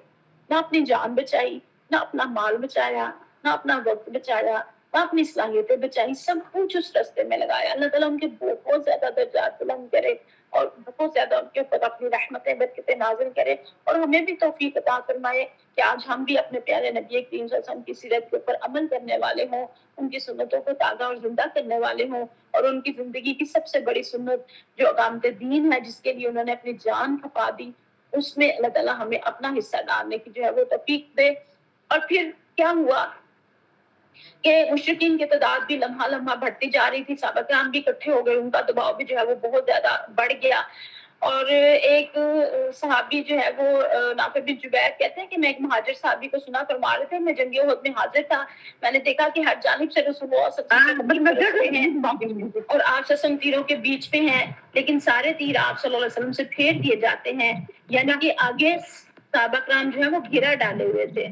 نہ اپنی جان بچائی، نہ اپنا مال بچایا، نہ اپنا وقت بچایا، نہ اپنی صلاحیتیں بچائی، سب کچھ اس راستے میں لگایا۔ اللہ تعالیٰ ان کے بہت زیادہ درجات بلند کرے اور بہت زیادہ ان کے اوپر اپنی رحمتیں برکتیں نازل کرے اور ہمیں بھی توفیق عطا فرمائے کہ آج ہم بھی اپنے پیارے نبی کریم صلی اللہ علیہ وسلم کی سیرت کے اوپر عمل کرنے والے ہوں، ان کی سنتوں کو تازہ اور زندہ کرنے والے ہوں، اور ان کی زندگی کی سب سے بڑی سنت جو اقامت دین ہے جس کے لیے انہوں نے اپنی جان کھپا دی، اس میں اللہ تعالیٰ ہمیں اپنا حصہ ڈالنے کی جو ہے وہ توفیق دے۔ اور پھر کیا ہوا کہ مشرکین کی تعداد بھی لمحہ لمحہ بڑھتی جا رہی تھی، صحابہ کرام بھی اکٹھے ہو گئے، ان کا دباؤ بھی جو ہے وہ بہت زیادہ بڑھ گیا. اور ایک صحابی جو ہے وہ نافع بن جبیر کہتے ہیں کہ میں ایک مہاجر صحابی کو سنا فرما رہے تھے، میں جنگ احد میں حاضر تھا، میں نے دیکھا کہ ہر جانب سے رسول اللہ صلی اللہ علیہ وسلم ہیں اور آپ سسم تیروں کے بیچ میں ہیں، لیکن سارے تیر آپ صلی اللہ علیہ وسلم سے پھیر دیے جاتے ہیں، یعنی کہ آگے صحابہ کرام جو ہے وہ گھیرا ڈالے ہوئے تھے.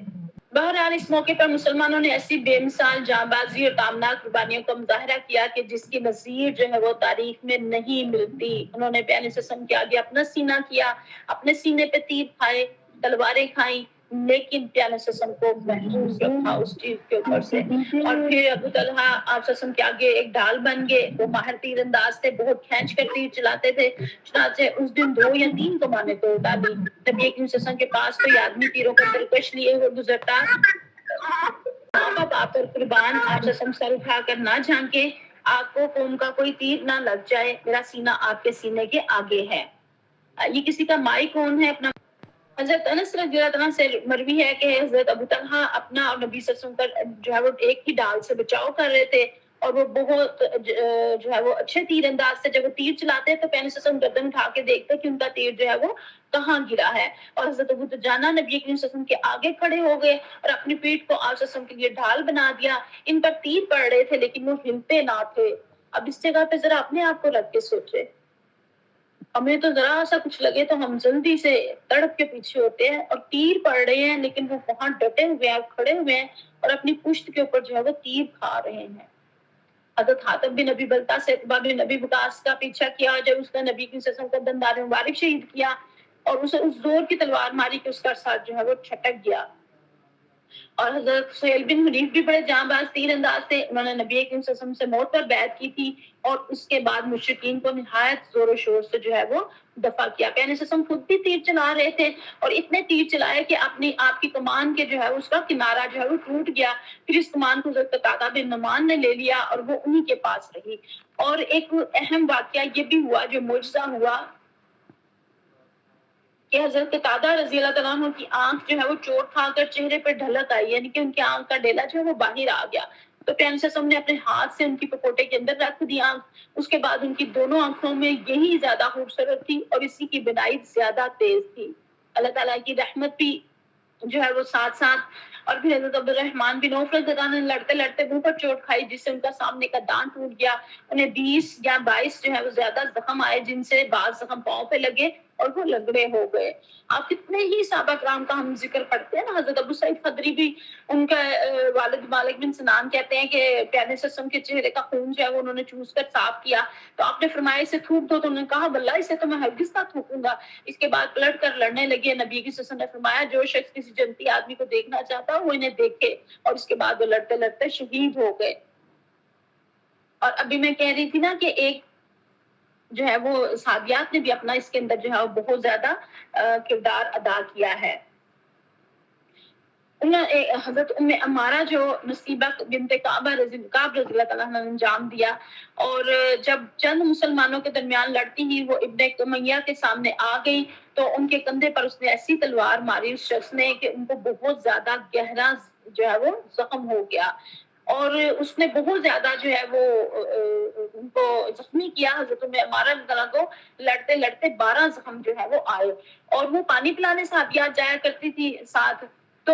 بہرحال اس موقع پر مسلمانوں نے ایسی بے مثال جاں بازی اور تامناک قربانیوں کا مظاہرہ کیا کہ جس کی نظیر جو ہے وہ تاریخ میں نہیں ملتی. انہوں نے پیارے سسم کے آگے اپنا سینہ کیا، اپنے سینے پہ تیر کھائے، تلواریں کھائیں، لیکن پیارے سسم کو محفوظ رکھا اس چیز کے اوپر سے. اور پھر ابو طلحہ آپ سسم کے آگے ایک ڈال بن گئے. وہ ماہر تیر انداز تھے، بہت کھینچ کر تیر چلاتے تھے. چنانچہ اس دن 2 یا 3 کمانیں توڑ ڈالی. نبی کریم صلی اللہ علیہ وسلم کے پاس کوئی آدمی تیروں کا ترکش لیے ہوئے گزرتا، آپ پر قربان آپ سسم سر اٹھا کر نہ جھانکے، آپ کو قوم کا کوئی تیر نہ لگ جائے، میرا سینہ آپ کے سینے کے آگے ہے. یہ کسی کا مائی کون ہے اپنا؟ حضرت انس رضی اللہ عنہ سے مروی ہے کہ حضرت ابو طلحہ اپنا اور نبی صلی اللہ علیہ وسلم کا جو ہے وہ ایک ہی ڈال سے بچاؤ کر رہے تھے، اور وہ بہت جو ہے وہ اچھے تیر انداز سے جب وہ تیر چلاتے تو پہلے سے گردن اٹھا کے دیکھتے کہ ان کا تیر جو ہے وہ کہاں گرا ہے. اور حضرت ابو دجانہ نبی کریم صلی اللہ علیہ وسلم کے آگے کھڑے ہو گئے اور اپنی پیٹھ کو آپ صلی اللہ علیہ وسلم کے لیے ڈھال بنا دیا. ان پر تیر پڑ رہے تھے لیکن وہ ہلتے نہ تھے. اب اس جگہ پہ ذرا اپنے آپ کو رکھ کے سوچے، ہمیں تو ذرا سا کچھ لگے تو ہم جلدی سے تڑپ کے پیچھے ہوتے ہیں، اور تیر پڑ رہے ہیں لیکن وہ وہاں ڈٹے ہوئے ہیں، کھڑے ہوئے ہیں اور اپنی پشت کے اوپر جو ہے وہ تیر کھا رہے ہیں. حضرت حاتب بن نبی بلتا سے اتباع بن نبی وقاص کا پیچھا کیا، جب اس نے نبی کی سسم کا دندار مبارک شہید کیا اور اسے اس زور کی تلوار ماری کہ اس کا ساتھ جو ہے وہ چھٹک گیا. اور حضرت سہیل بن حنیف بھی بڑے جاں باز تیر انداز تھے. انہوں نے نبی کریم صلی اللہ علیہ وسلم سے موت پر بیعت کی تھی اور اس کے بعد مشرکین کو نہایت زور و شور سے جو ہے وہ دفع کیا. پیارے سسم خود بھی تیر چلا رہے تھے اور اتنے تیر چلائے کہ آپ کی کمان کے جو ہے اس کا کنارہ جو ہے وہ ٹوٹ گیا. پھر اس کمان کو حضرت قتادہ بن نعمان نے لے لیا اور وہ انہی کے پاس رہی. اور ایک اہم واقعہ یہ بھی ہوا جو معجزہ ہوا کہ حضرت قتادہ رضی اللہ تعالیٰ عنہ کی آنکھ جو ہے وہ چوٹ کھا کر چہرے پہ ڈھلک آئی، یعنی کہ ان کی آنکھ کا ڈیلا جو ہے وہ باہر آ گیا. تو پیارے سسم نے اپنے ہاتھ سے ان کی پپوٹے کے اندر رکھ دی آنکھ. اس کے بعد ان کی دونوں آنکھوں میں یہی زیادہ خوبصورت تھی اور اسی کی بینائی زیادہ تیز تھی. اللہ تعالیٰ کی رحمت بھی جو ہے وہ ساتھ ساتھ. اور پھر حضرت عبد الرحمن بن عوف رضی اللہ عنہ نے لڑتے لڑتے منہ پر چوٹ کھائی جس سے ان کا سامنے کا دانت ٹوٹ گیا. انہیں 20 یا 22 جو ہے وہ زیادہ زخم آئے، جن سے بعض زخم پاؤں پہ لگے اور وہ لنگڑے ہو گئے. آپ کتنے ہی صحابہ کرام کا ہم ذکر پڑھتے ہیں نا. حضرت ابو سعید خدری بھی ان کا والد مالک بن سنان کہتے ہیں کہ پیارے سسم کے چہرے کا خون جو ہے وہ انہوں نے چوس کر صاف کیا تو آپ نے فرمایا اسے تھوک دو، تو انہوں نے کہا واللہ اسے تو میں ہرگز نہ تھوکوں گا. اس کے بعد پلٹ کر لڑنے لگے. نبی کی سسم نے فرمایا جو شخص کسی جنتی آدمی کو دیکھنا چاہتا وہ انہیں دیکھے، اور اس کے بعد وہ لڑتے لڑتے شہید ہو گئے. اور ابھی میں کہہ رہی تھی نا کہ ایک جو ہے وہ صحابیات نے بھی اپنا اس کے اندر جو ہے بہت زیادہ کردار ادا کیا ہے. حضرت ام عمارہ جو نصیبہ بنت کعب رضی اللہ تعالیٰ عنہ نے انجام دیا، اور جب چند مسلمانوں کے درمیان لڑتی ہی وہ ابن کمیہ کے سامنے آ گئی تو ان کے کندھے پر اس نے ایسی تلوار ماری اس شخص نے کہ ان کو بہت زیادہ گہرا جو ہے وہ زخم ہو گیا، اور اس نے بہت زیادہ جو ہے وہ ان کو زخمی کیا. حضرت ام عمارہ کو لڑتے لڑتے 12 زخم جو ہے وہ آئے، اور وہ پانی پلانے صحابیات جایا کرتی تھی ساتھ. تو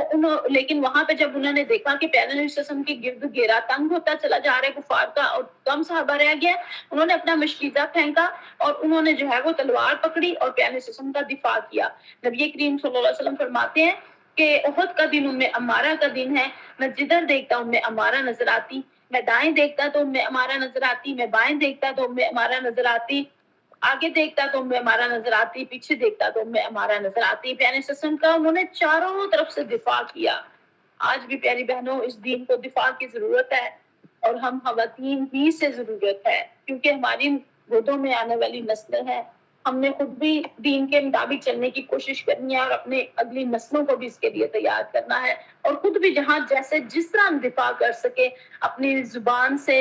لیکن وہاں پہ جب انہوں نے دیکھا کہ پیارے نبی صلی اللہ علیہ وسلم کی گرد گھیرا تنگ ہوتا چلا جا رہا ہے کفار کا اور کم صحابہ رہ گیا، انہوں نے اپنا مشکیزہ پھینکا اور انہوں نے جو ہے وہ تلوار پکڑی اور پیارے نبی صلی اللہ علیہ وسلم کا دفاع کیا. نبی کریم صلی اللہ علیہ وسلم فرماتے ہیں کہ احد کا دن ام عمارہ کا دن ہے. میں جدھر دیکھتا ام عمارہ نظر آتی، میں دائیں دیکھتا تو ام عمارہ نظر آتی، میں بائیں دیکھتا تو ام عمارہ نظر آتی، آگے دیکھتا تو ام عمارہ نظر آتی، پیچھے دیکھتا تو ام عمارہ نظر آتی. پیارے سسن کا انہوں نے چاروں طرف سے دفاع کیا. آج بھی پیاری بہنوں اس دین کو دفاع کی ضرورت ہے، اور ہم خواتین ہی سے ضرورت ہے، کیونکہ ہماری گودوں میں آنے والی نسلیں ہیں. ہم نے خود بھی دین کے مطابق چلنے کی کوشش کرنی ہے اور اپنے اگلی نسلوں کو بھی اس کے لیے تیار کرنا ہے، اور خود بھی جہاں جیسے جس طرح ہم دفاع کر سکے اپنی زبان سے،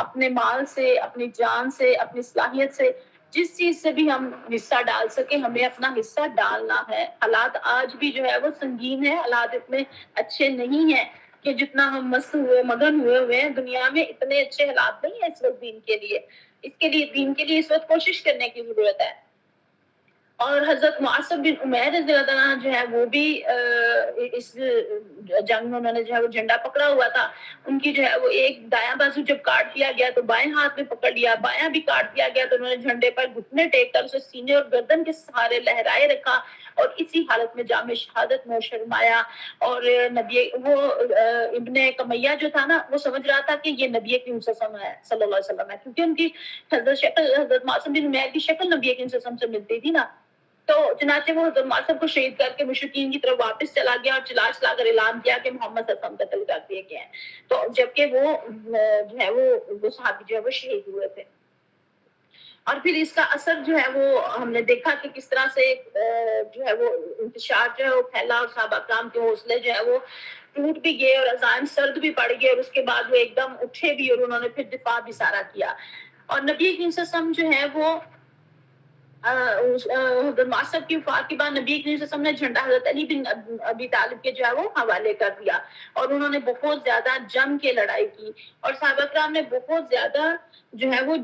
اپنے مال سے، اپنی جان سے، اپنی صلاحیت سے، جس چیز سے بھی ہم حصہ ڈال سکے ہمیں اپنا حصہ ڈالنا ہے. حالات آج بھی جو ہے وہ سنگین ہے، حالات اتنے اچھے نہیں ہیں، کہ جتنا ہم مست ہوئے مگن ہوئے ہیں دنیا میں، اتنے اچھے حالات نہیں ہیں اس وقت دین کے لیے. دین کے لیے اس وقت کوشش کرنے کی ضرورت ہے. اور حضرت معصب بن عمیر رضی اللہ عنہ جو ہے وہ بھی اس جنگ میں انہوں نے جو ہے وہ جھنڈا پکڑا ہوا تھا. ان کی جو ہے وہ ایک دایاں بازو جب کاٹ دیا گیا تو بائیں ہاتھ میں پکڑ لیا، بایاں بھی کاٹ دیا گیا تو انہوں نے جھنڈے پر گھٹنے ٹیک کر اسے سینے اور گردن کے سہارے لہرائے رکھا اور اسی حالت میں جام شہادت میں شرمایا. اور نبی وہ ابن کمیہ جو تھا نا وہ سمجھ رہا تھا کہ یہ نبی کریم صلی اللہ علیہ وسلم ہے، کیونکہ ان کی حضرت معصم بن عمیر کی شکل نبی کریم صلی اللہ علیہ وسلم سے ملتی تھی نا. تو چنانچہ وہ حضرت معصم کو شہید کر کے مشرکین کی طرف واپس چلا گیا اور چلا چلا کر اعلان کیا کہ محمد صلی اللہ علیہ وسلم قتل کر دیے گئے ہیں. تو جبکہ وہ جو ہے وہ صحابی جو ہے وہ شہید ہوئے تھے. اور پھر اس کا اثر جو ہے وہ ہم نے دیکھا کہ کس طرح سے جو ہے وہ انتشار جو ہے وہ پھیلا اور صحابہ کرام کے حوصلے جو ہے وہ ٹوٹ بھی گئے اور عزائم سرد بھی پڑ گئے اور اس کے بعد وہ ایک دم اٹھے بھی اور انہوں نے پھر دفاع بھی سارا کیا. اور نبی کریم صلی اللہ علیہ وسلم جو ہے وہ حضرت معصب کی وفات کے بعد نبی کریم صلی اللہ علیہ وسلم نے جھنڈا حضرت علی بن ابی طالب کے جو ہے وہ حوالے کر دیا اور انہوں نے بہت زیادہ جم کے لڑائی کی اور صحابہ کرام نے بہت زیادہ جو ہے وہ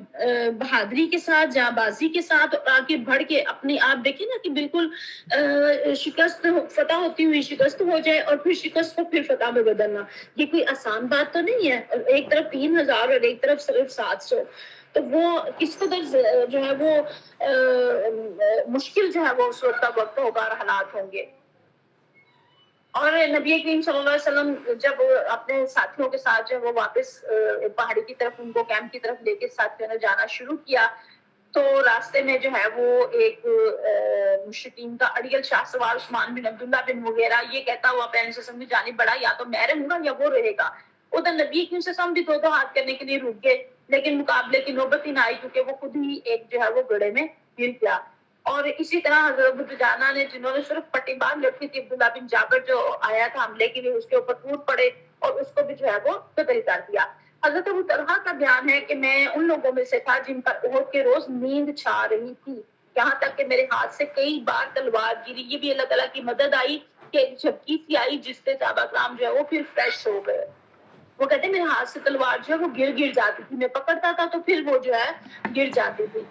بہادری کے ساتھ جاں بازی کے ساتھ آگے بڑھ کے اپنی آپ دیکھیں نا کہ بالکل شکست فتح ہوتی ہوئی شکست ہو جائے اور پھر شکست کو پھر فتح میں بدلنا، یہ کوئی آسان بات تو نہیں ہے. ایک طرف 3000 اور ایک طرف صرف 700، تو وہ کس قدر جو ہے وہ مشکل جو ہے وہ اس وقت کا وقت ہوگا اور حالات ہوں گے. اور نبی کریم صلی اللہ علیہ وسلم جب اپنے ساتھیوں کے ساتھ جو ہے وہ واپس پہاڑی کی طرف ان کو کیمپ کی طرف لے کے ساتھیوں نے جانا شروع کیا تو راستے میں جو ہے وہ ایک مشرکین کا اڑیل شاہ سوار عثمان بن عبداللہ بن مغیرہ یہ کہتا ہوا پیغمبر صلی اللہ علیہ وسلم کی جانب بڑھا یا تو میں رہوں گا یا وہ رہے گا. ادھر نبی کریم صلی اللہ علیہ وسلم بھی دو ہاتھ کرنے کے لیے رک گئے لیکن مقابلے کی نوبت ہی نہ آئی کیونکہ وہ خود ہی ایک جو ہے وہ گڑھے میں گر گیا. اور اسی طرح حضرت ابو دجانہ نے جنہوں نے صرف پٹی باندھ رکھی تھی عبداللہ بن جابر جو آیا تھا حملے کے لیے اس کے اوپر ٹوٹ پڑے اور اس کو بھی جو ہے وہ قتل کر دیا. حضرت ابو طلحہ کا بیان ہے کہ میں ان لوگوں میں سے تھا جن پر احد کے روز نیند چھا رہی تھی یہاں تک کہ میرے ہاتھ سے کئی بار تلوار گری. یہ بھی اللہ تعالیٰ کی مدد آئی کہ ایک جھپکی سی آئی جس سے صحابہ کرام جو ہے وہ پھر فریش ہو گئے. وہ کہتے ہیں میرے ہاتھ سے تلوار جو ہے وہ گر جاتی تھی، میں پکڑتا تھا تو پھر وہ جو ہے گر جاتی تھی.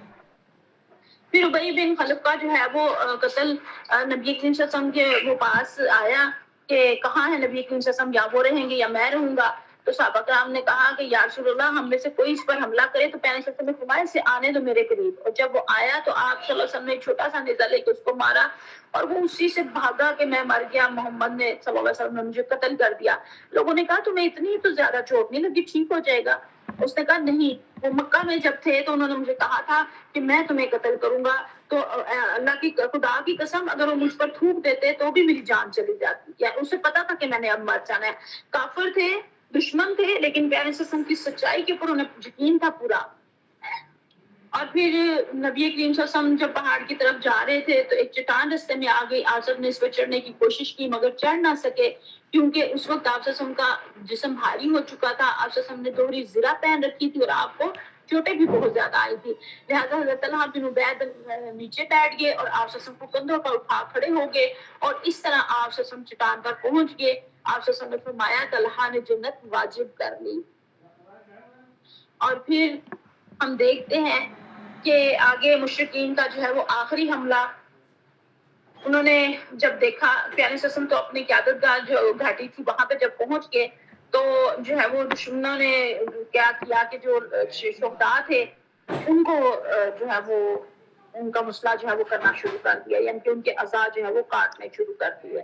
پھر ابی بن خلف کا جو ہے وہ قتل نبی کریم صلی اللہ علیہ وسلم کے وہ پاس آیا کہ کہاں ہے نبی کریم صلی اللہ علیہ وسلم، یا وہ رہیں گے یا میں رہوں گا. تو صحابہ کرام نے کہا کہ یا رسول اللہ ہم میں سے کوئی اس پر حملہ کرے تو پیغمبر صلی اللہ علیہ وسلم نے فرمایا سے آنے دو میرے قریب. اور جب وہ آیا تو آپ صلی اللہ علیہ وسلم نے ایک چھوٹا سا نیزہ لے کے اس کو مارا اور وہ اسی سے بھاگا کہ میں مر گیا، محمد نے صلی اللہ علیہ وسلم نے مجھے قتل کر دیا. لوگوں نے کہا تمہیں اتنی تو زیادہ چوٹ نہیں لگی، ٹھیک ہو جائے گا. اس نے کہا نہیں، وہ مکہ میں جب تھے تو انہوں نے مجھے کہا تھا کہ میں تمہیں قتل کروں گا تو اللہ کی خدا کی قسم اگر وہ مجھ پر تھوک دیتے تو بھی میری جان چلی جاتی. یا اسے پتا تھا کہ میں نے اب مر جانا ہے. کافر تھے، دشمن تھے، لیکن پیغمبر صلی اللہ علیہ وسلم کی سچائی کے اوپر انہیں یقین تھا پورا. اور پھر نبی کریم صلی اللہ علیہ وسلم جب پہاڑ کی طرف جا رہے تھے تو ایک چٹان رستے میں آ گئی. آپ نے اس پہ چڑھنے کی کوشش کی مگر چڑھ نہ سکے کیونکہ اس وقت آپ صلی اللہ علیہ وسلم کا جسم بھاری ہو چکا تھا. آپ صلی اللہ علیہ وسلم نے دوہری زرہ پہن رکھی تھی اور آپ کو چوٹیں بھی بہت زیادہ آئی تھی. لہٰذا حضرت طلحہ بن عبید نیچے بیٹھ گئے اور آپ صلی اللہ علیہ وسلم کو کندھوں پر اٹھا کھڑے ہو گئے اور اس طرح آپ صلی اللہ علیہ وسلم چٹان پر پہنچ گئے. آپ صلی اللہ علیہ وسلم نے فرمایا طلحہ نے جنت واجب کر لی. اور پھر ہم دیکھتے ہیں کہ آگے مشرکین کا جو ہے وہ آخری حملہ انہوں نے جب دیکھا پیارے وسلم تو اپنی قیادت گاہ جو گھاٹی تھی وہاں پہ جب پہنچ گئے تو جو ہے وہ دشمنوں نے کیا کیا کہ جو شہداء تھے ان کو جو ہے وہ ان کا مسئلہ جو ہے وہ کرنا شروع کر دیا، یعنی کہ ان کے اعضاء جو ہے وہ کاٹنے شروع کر دیے.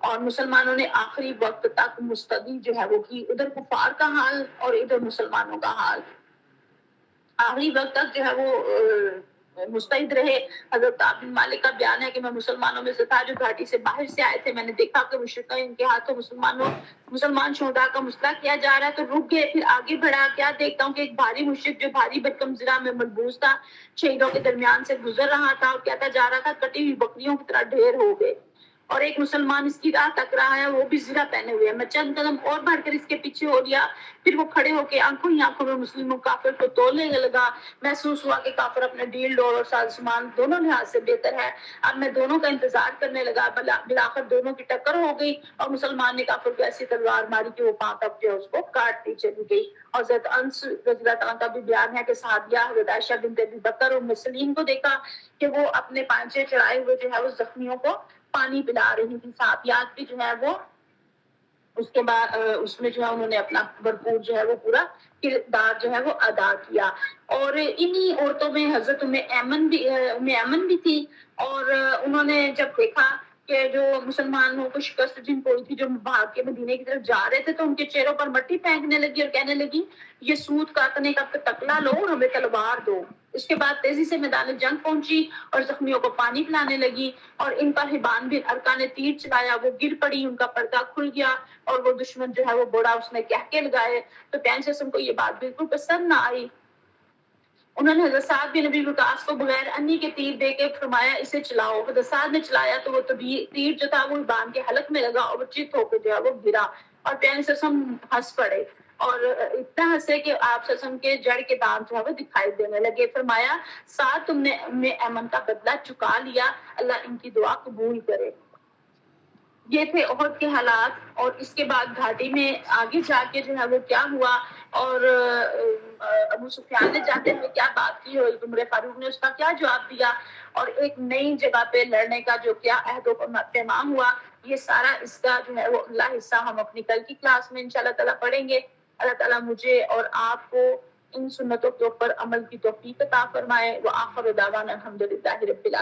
اور مسلمانوں نے آخری وقت تک مستدی جو ہے وہ کی، ادھر کفار کا حال اور ادھر مسلمانوں کا حال. آخری وقت تک جو ہے وہ مستعد رہے. حضرت کعب بن مالک کا بیان ہے کہ میں مسلمانوں میں سے تھا جو گھاٹی سے باہر سے آئے تھے. میں نے دیکھا کہ مشرکین کے ہاتھوں مسلمان شہداء کا مسئلہ کیا جا رہا ہے تو رک گئے. پھر آگے بڑھا، کیا دیکھتا ہوں کہ ایک بھاری مشرک جو بھاری بھرکم زرہ میں ملبوس تھا شہیدوں کے درمیان سے گزر رہا تھا اور کہتا جا رہا تھا کٹی ہوئی بکریوں کی طرح ڈھیر ہو گئے. اور ایک مسلمان اس کی راہ تک رہا ہے، وہ بھی زرہ پہنے ہوئے ہے۔ میں چند قدم اور بڑھ کر اس کے پیچھے ہو گیا، پھر وہ کھڑے ہو کے آنکھوں ہی آنکھوں میں مسلم کافر کو تولنے لگا۔ محسوس ہوا کہ کافر اپنے ڈیل ڈور اور سازمان دونوں لحاظ سے بہتر ہے۔ اب میں دونوں کا انتظار کرنے لگا، بالآخر دونوں کی ٹکر ہو گئی اور مسلمان نے کافر کو ایسی تلوار ماری کہ وہ پاں تک جو اس کو کاٹتی چلی گئی۔ اور حضرت انس رضی اللہ تعالیٰ کا بھی بیان ہے کہ صحابیہ حضرت عائشہ بنت ابی بکر اور مسلم کو دیکھا کہ وہ اپنے پانچے چڑھائے ہوئے جو ہے وہ زخمیوں کو پانی پلا رہی تھی۔ صحابیات بھی جو ہے وہ اس کے بعد اس میں جو ہے انہوں نے اپنا بھرپور جو ہے وہ پورا کردار جو ہے وہ ادا کیا۔ اور انہی عورتوں میں حضرت ام ایمن بھی تھی، اور انہوں نے جب دیکھا کہ جو مسلمانوں کو شکست جن کو ہوئی تھی، جو بھاگ کے مدینے کی طرف جا رہے تھے، تو ان کے چہروں پر مٹی پھینکنے لگی اور کہنے لگی یہ سوت کاٹنے کا تکلا لو اور ہمیں تلوار دو۔ اس کے بعد تیزی سے میدان جنگ پہنچی اور زخمیوں کو پانی پلانے لگی، اور ان پر حبان بن ارقا نے تیر چلایا، وہ گر پڑی، ان کا پردہ کھل گیا اور وہ دشمن جو ہے وہ بوڑھا اس نے کہکے لگائے۔ تو پیغمبر صلی اللہ علیہ وسلم کو یہ بات بالکل پسند نہ آئی۔ انہوں نے حضرت سعد بن ابی وقاص کو بغیر انی کے تیر دے کے فرمایا اسے چلاؤ۔ حضرت سعد نے چلایا تو وہ تیر جو تھا وہ حبان کے حلق میں لگا اور وہ چت ہو کے جو ہے وہ گرا، اور پیغمبر صلی اللہ علیہ وسلم ہنس پڑے، اور اتنا ہنسے کہ آپ صلی اللہ علیہ وسلم کے جڑ کے دانت جو ہے وہ دکھائی دینے لگے۔ فرمایا سعد تم نے ایمن کا بدلہ چکا لیا، اللہ ان کی دعا قبول کرے۔ یہ تھے احد کے حالات، اور اس کے بعد گھاٹی میں آگے جا کے جو ہے وہ کیا ہوا، اور ابو سفیان نے جاتے ہوئے کیا بات کی اور عمر فاروق نے اس کا کیا جواب دیا، اور ایک نئی جگہ پہ لڑنے کا جو کیا عہد و پیمان ہوا، یہ سارا اس کا جو ہے وہ اللہ حصہ ہم اپنی کل کی کلاس میں انشاءاللہ تعالیٰ پڑھیں گے۔ اللہ تعالیٰ مجھے اور آپ کو ان سنتوں کے اوپر عمل کی توفیق عطا فرمائے۔ وآخر دعوانا الحمدللہ رب العالمین۔